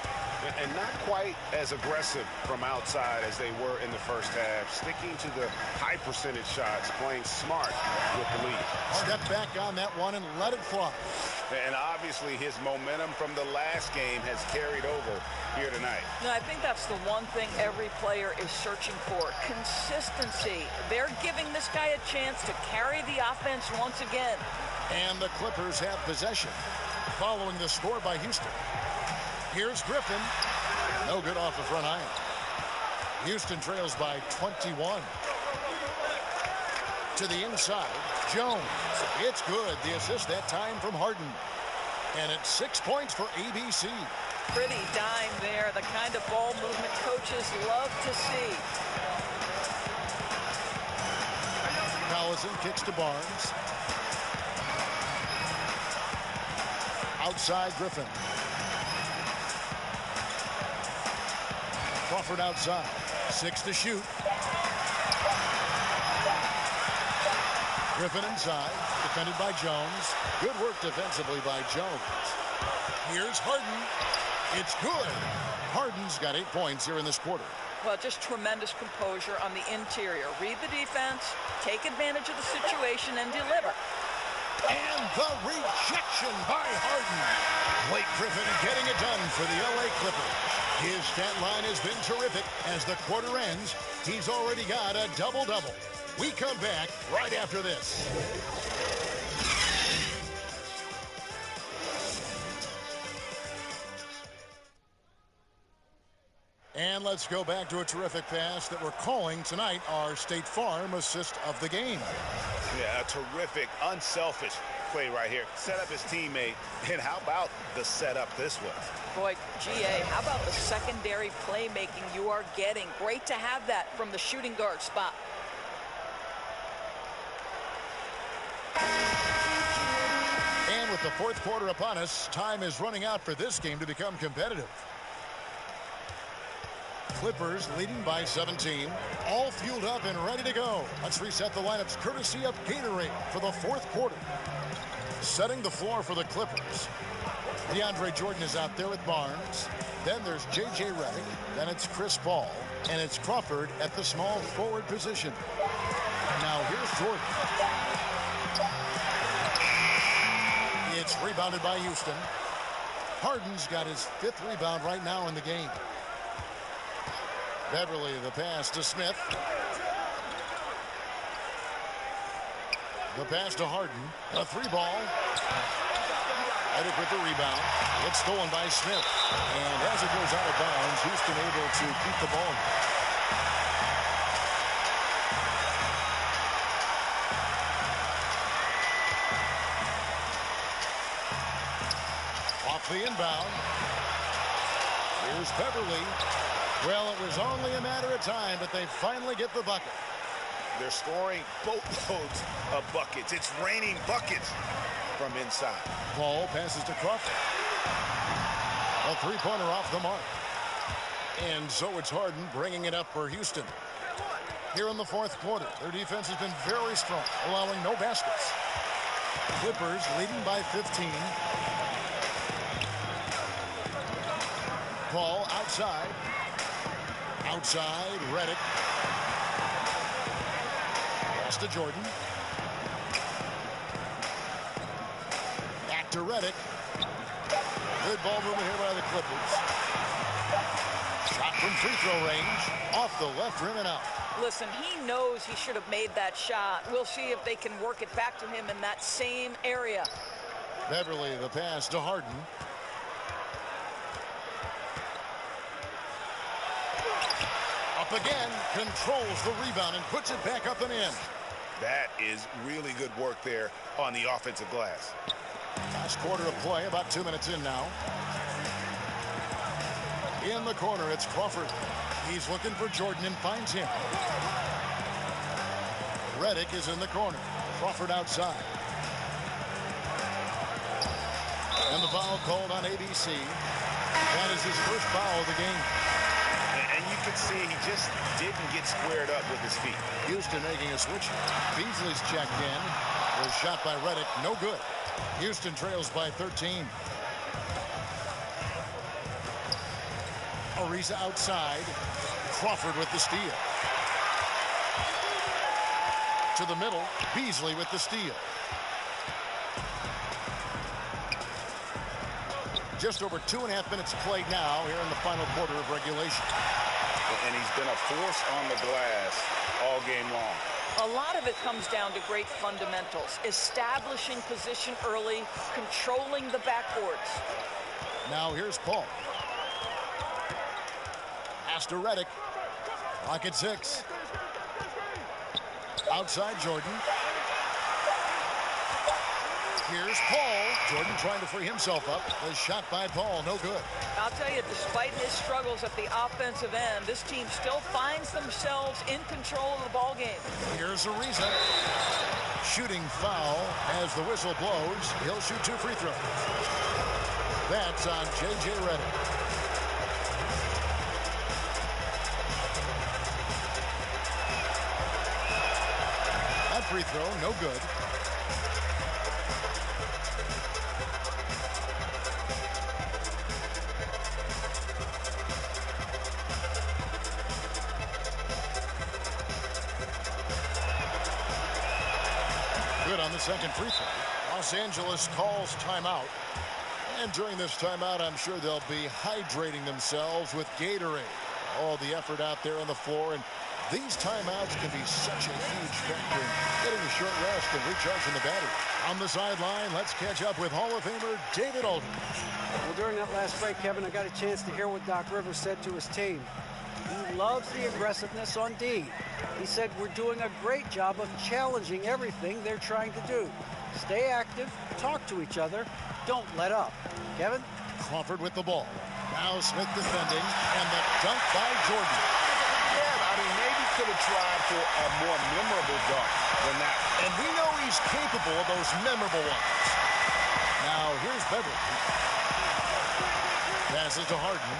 And not quite as aggressive from outside as they were in the first half. Sticking to the high percentage shots, playing smart with the lead. Step back on that one and let it fly. And obviously his momentum from the last game has carried over here tonight. No, I think that's the one thing every player is searching for. Consistency. They're giving this guy a chance to carry the offense once again. And the Clippers have possession following the score by Houston. Here's Griffin. No good off the front iron. Houston trails by 21. To the inside, Jones. It's good. The assist that time from Harden. And it's 6 points for ABC. Pretty dime there. The kind of ball movement coaches love to see. Collison kicks to Barnes. Outside Griffin. Crawford outside. 6 to shoot. Griffin inside, defended by Jones. Good work defensively by Jones. Here's Harden. It's good. Harden's got 8 points here in this quarter. Well, just tremendous composure on the interior. Read the defense, take advantage of the situation, and deliver. And the rejection by Harden. Blake Griffin getting it done for the LA Clippers. His stat line has been terrific. As the quarter ends, he's already got a double-double. We come back right after this. And let's go back to a terrific pass that we're calling tonight our State Farm assist of the game. Yeah, a terrific, unselfish play right here. Set up his teammate. And how about the setup this was? Boy, GA, how about the secondary playmaking you are getting? Great to have that from the shooting guard spot. And with the fourth quarter upon us, time is running out for this game to become competitive. Clippers leading by 17, all fueled up and ready to go. Let's reset the lineups courtesy of Gatorade for the fourth quarter. Setting the floor for the Clippers. DeAndre Jordan is out there with Barnes. Then there's J.J. Redick. Then it's Chris Paul. And it's Crawford at the small forward position. Now here's Jordan. It's rebounded by Houston. Harden's got his 5th rebound right now in the game. Beverly, the pass to Smith. The pass to Harden. A 3-ball. Redick with the rebound. It's stolen by Smith. And as it goes out of bounds, Houston able to keep the ball. Off the inbound. Here's Beverly. Well, it was only a matter of time, but they finally get the bucket. They're scoring boatloads of buckets. It's raining buckets from inside. Paul passes to Crawford. A 3-pointer off the mark. And so it's Harden bringing it up for Houston. Here in the fourth quarter, their defense has been very strong, allowing no baskets. Clippers leading by 15. Paul outside. Outside, Redick. Pass to Jordan. Back to Redick. Good ball movement here by the Clippers. Shot from free throw range. Off the left rim and out. Listen, he knows he should have made that shot. We'll see if they can work it back to him in that same area. Beverly, the pass to Harden. Again, controls the rebound and puts it back up and in. That is really good work there on the offensive glass. Last quarter of play, about 2 minutes in now. In the corner, it's Crawford. He's looking for Jordan and finds him. Redick is in the corner. Crawford outside. And the foul called on ABC. That is his first foul of the game. And you can see he just didn't get squared up with his feet. Houston making a switch. Beasley's checked in. Was shot by Redick. No good. Houston trails by 13. Ariza outside. Crawford with the steal. To the middle. Beasley with the steal. Just over 2.5 minutes played now here in the final quarter of regulation. And he's been a force on the glass all game long. A lot of it comes down to great fundamentals. Establishing position early, controlling the backboards. Now here's Paul. Pass to Redick. Lock at 6. Outside Jordan. Here's Paul. Jordan trying to free himself up. The shot by Paul, no good. I'll tell you, despite his struggles at the offensive end, this team still finds themselves in control of the ball game. Here's Ariza. Shooting foul as the whistle blows. He'll shoot 2 free throws. That's on J.J. Redick. free throw, no good. Good on the second free throw. Los Angeles calls timeout. And during this timeout, I'm sure they'll be hydrating themselves with Gatorade. All the effort out there on the floor, and these timeouts can be such a huge factor in getting a short rest and recharging the battery. On the sideline, let's catch up with Hall of Famer David Aldridge. Well, during that last break, Kevin, I got a chance to hear what Doc Rivers said to his team. He loves the aggressiveness on D. He said, we're doing a great job of challenging everything they're trying to do. Stay active, talk to each other, don't let up. Kevin? Crawford with the ball. Now Smith defending, and the dunk by Jordan. Yeah, I mean, maybe could have tried for a more memorable dunk than that. And we know he's capable of those memorable ones. Now, here's Beverly. Passes to Harden.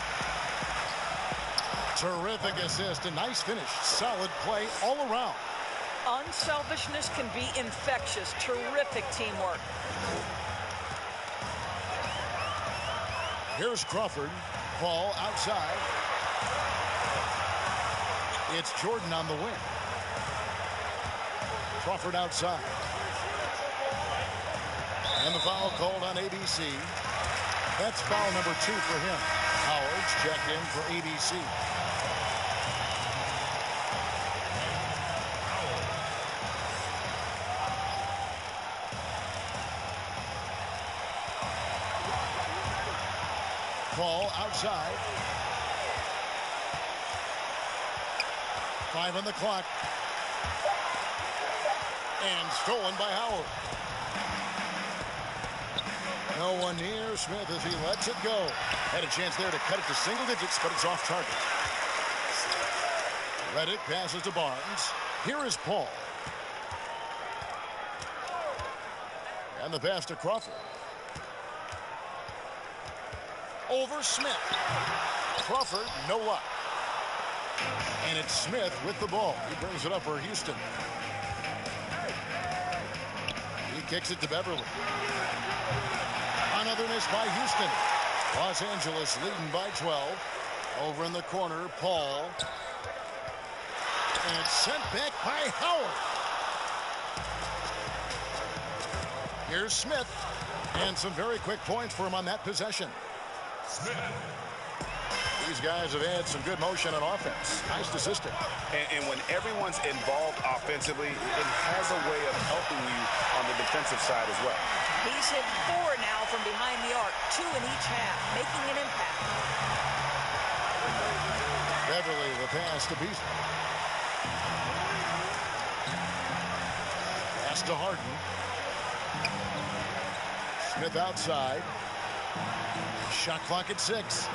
Terrific assist, a nice finish. Solid play all around. Unselfishness can be infectious. Terrific teamwork. Here's Crawford. Ball outside. It's Jordan on the wing. Crawford outside. And the foul called on ABC. That's foul number 2 for him. Howard's checked in for ABC. Ball outside. 5 on the clock. And stolen by Howard. No one near Smith as he lets it go. Had a chance there to cut it to single digits, but it's off target. Redick passes to Barnes. Here is Paul. And the pass to Crawford. Over Smith. Crawford, no luck. And it's Smith with the ball. He brings it up for Houston. He kicks it to Beverly. Another miss by Houston. Los Angeles leading by 12. Over in the corner, Paul. And sent back by Howard. Here's Smith. And some very quick points for him on that possession. Smith. These guys have had some good motion on offense. Nice assistant. And when everyone's involved offensively, it has a way of helping you on the defensive side as well. He's hit 4 now from behind the arc, 2 in each half, making an impact. Beverly, the pass to Beasley. Pass to Harden. Smith outside. Shot clock at 6.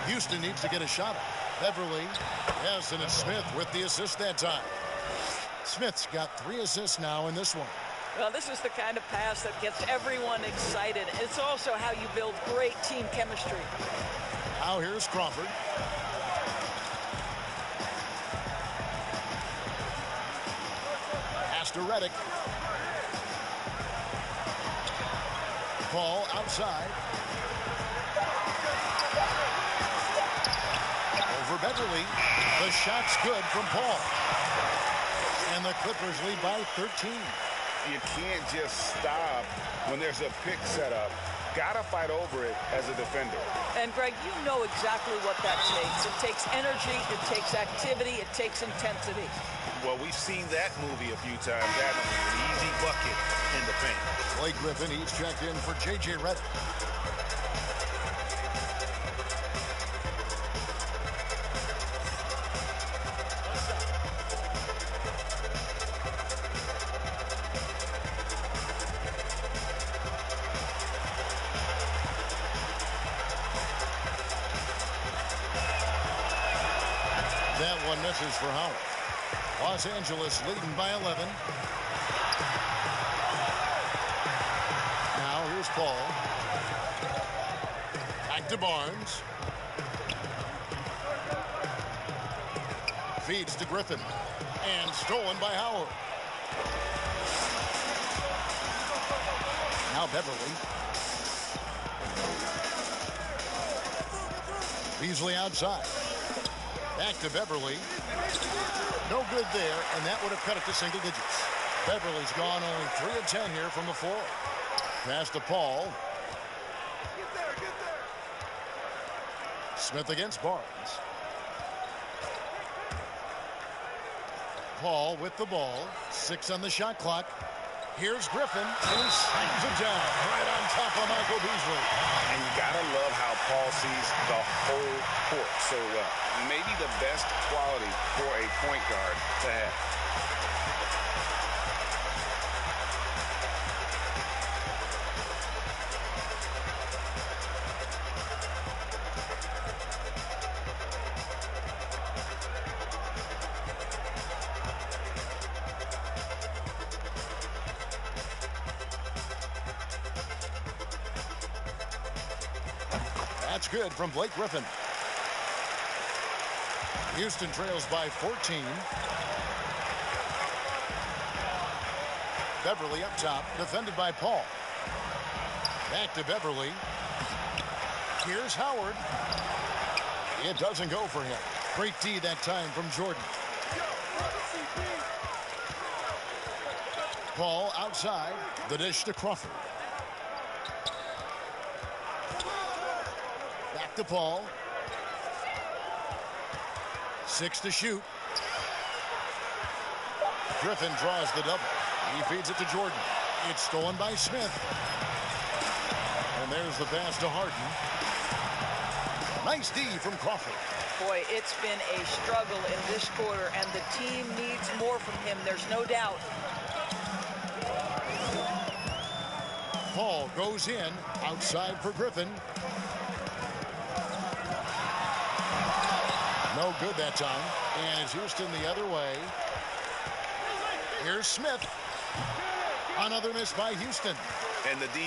Houston needs to get a shot. Beverly, yes, and it's Smith with the assist that time. Smith's got 3 assists now in this one. Well, this is the kind of pass that gets everyone excited. It's also how you build great team chemistry. Now here's Crawford. Pass to Redick. Ball outside. Over Beverly. The shot's good from Paul. And the Clippers lead by 13. You can't just stop when there's a pick set up. Gotta fight over it as a defender. And Greg, you know exactly what that takes. It takes energy, it takes activity, it takes intensity. Well, we've seen that movie a few times, haven't we? An easy bucket in the paint. Blake Griffin, he's checked in for J.J. Redick. That one misses for Howard. Los Angeles leading by 11. Now here's Paul. Back to Barnes. Feeds to Griffin. And stolen by Howard. Now Beverly. Beasley outside. Back to Beverly. No good there, and that would have cut it to single digits. Beverly's gone only 3 of 10 here from the floor. Pass to Paul. Get there. Smith against Barnes. Paul with the ball. 6 on the shot clock. Here's Griffin, and he slams it down right on top of Michael Beasley. And you got to love how Paul sees the whole court so well. Maybe the best quality for a point guard to have. That's good from Blake Griffin. Houston trails by 14. Beverly up top, defended by Paul. Back to Beverly. Here's Howard. It doesn't go for him. Great D that time from Jordan. Paul outside. The dish to Crawford. Back to Paul. 6 to shoot. Griffin draws the double. He feeds it to Jordan. It's stolen by Smith. And there's the pass to Harden. Nice D from Crawford. Boy, it's been a struggle in this quarter, and the team needs more from him. There's no doubt. Paul goes in. Outside for Griffin. No good that time. And it's Houston the other way. Here's Smith. Another miss by Houston. And the D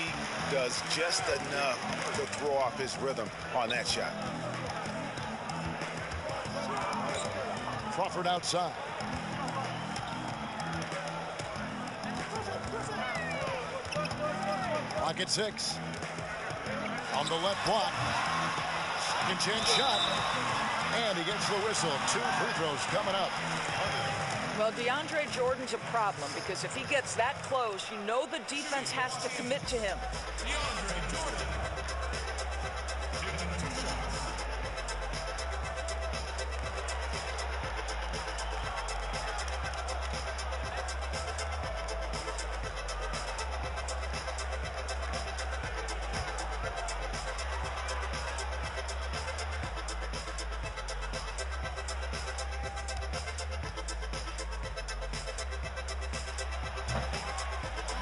does just enough to throw off his rhythm on that shot. Crawford outside. Clock at 6. On the left block. Second chance shot. And he gets the whistle. 2 free throws coming up. Well, DeAndre Jordan's a problem because if he gets that close, you know the defense has to commit to him. DeAndre Jordan.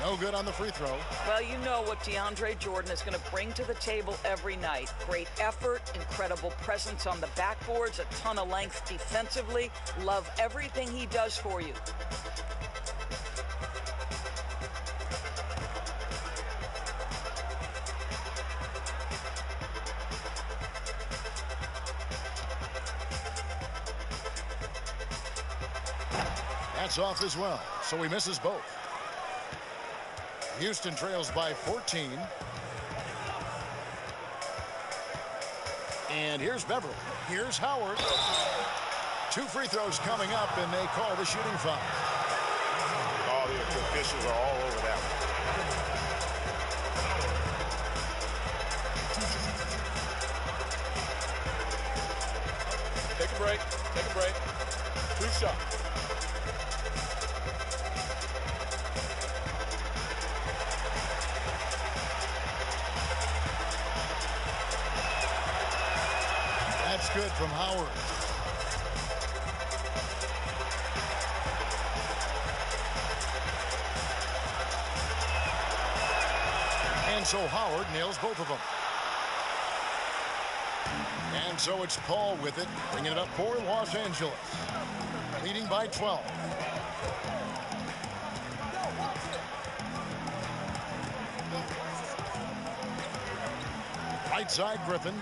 No good on the free throw. Well, you know what DeAndre Jordan is going to bring to the table every night. Great effort, incredible presence on the backboards, a ton of length defensively. Love everything he does for you. That's off as well, so he misses both. Houston trails by 14. And here's Beverly. Here's Howard. 2 free throws coming up, and they call the shooting foul. Oh, the officials are all over that one. Take a break. Take a break. 2 shots. That's good from Howard. And so Howard nails both of them. And so it's Paul with it, bringing it up for Los Angeles, leading by 12. Right side, Griffin.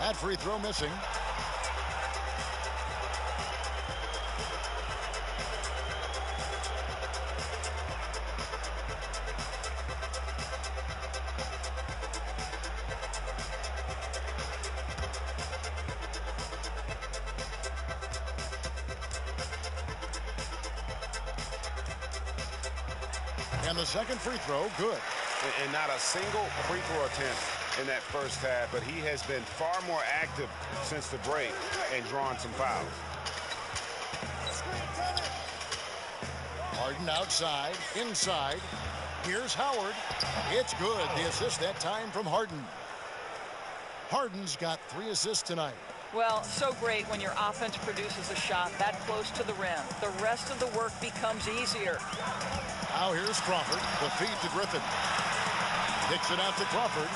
That free throw missing. And the second free throw, good. And not a single free throw attempt in that first half, but he has been far more active since the break and drawn some fouls. Harden outside, inside. Here's Howard. It's good. The assist that time from Harden. Harden's got 3 assists tonight. Well, so great when your offense produces a shot that close to the rim. The rest of the work becomes easier. Now here's Crawford. The feed to Griffin. Kicks it out to Crawford.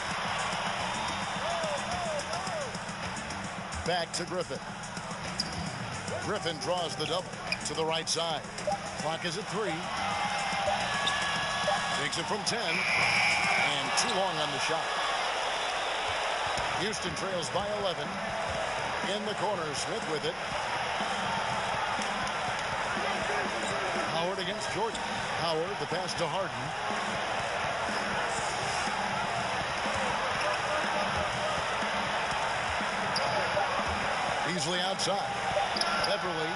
Back to Griffin. Griffin draws the double to the right side. Clock is at 3. Takes it from 10. And too long on the shot. Houston trails by 11. In the corner, Smith with it. Howard against Jordan. Howard, the pass to Harden. Beasley outside. Beverly.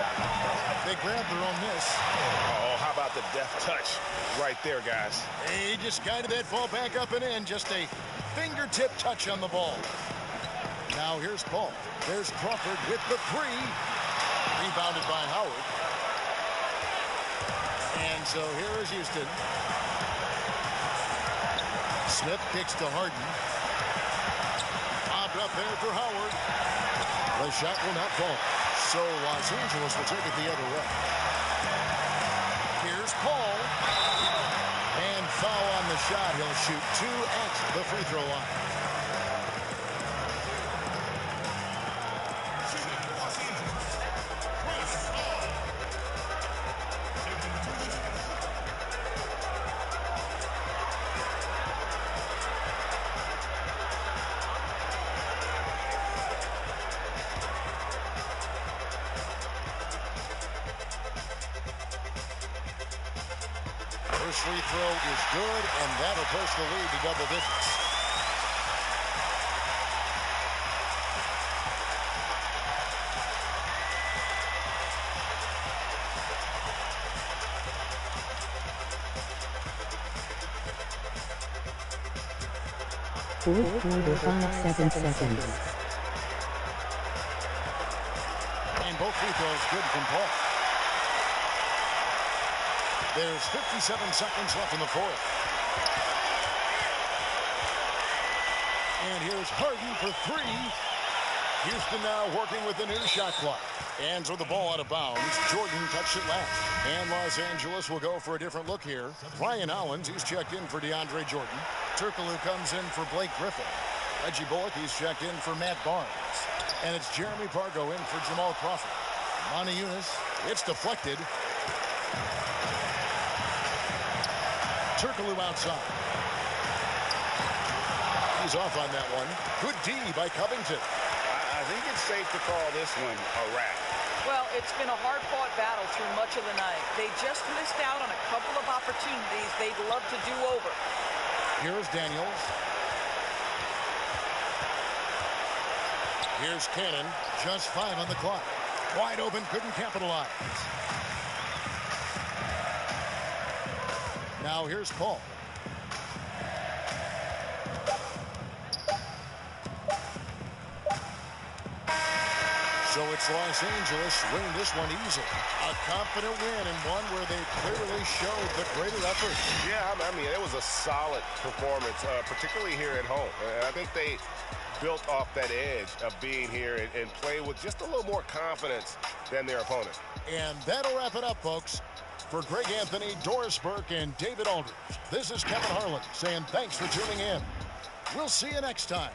They grab their own miss. Oh, how about the deft touch right there, guys? He just guided that ball back up and in. Just a fingertip touch on the ball. Now here's Paul. There's Crawford with the 3. Rebounded by Howard. And so here is Houston. Smith kicks to Harden. Bobbed up there for Howard. The shot will not fall. So Los Angeles will take it the other way. Here's Paul. And foul on the shot. He'll shoot 2 at the free throw line. First free throw is good, and that'll push the lead to double digits. Fourth quarter, 5-7 seconds. And both free throws good from Paul. There's 57 seconds left in the fourth. And here's Harden for 3. Houston now working with the new shot clock. And throw the ball out of bounds. Jordan touched it last. And Los Angeles will go for a different look here. Ryan Hollins, he's checked in for DeAndre Jordan. Turkoglu comes in for Blake Griffin. Reggie Bullock, he's checked in for Matt Barnes. And it's Jeremy Pargo in for Jamal Crawford. Monty Eunice, it's deflected. Turkoglu outside. He's off on that one. Good D by Covington. I think it's safe to call this one a wrap. Well, it's been a hard-fought battle through much of the night. They just missed out on a couple of opportunities they'd love to do over. Here's Daniels. Here's Cannon. Just 5 on the clock. Wide open, couldn't capitalize. Now here's Paul. So it's Los Angeles winning this one easily. A confident win and one where they clearly showed the greater effort. Yeah, I mean, it was a solid performance, particularly here at home. I think they built off that edge of being here and play with just a little more confidence than their opponent. And that'll wrap it up, folks. For Greg Anthony, Doris Burke, and David Aldridge, this is Kevin Harlan saying thanks for tuning in. We'll see you next time.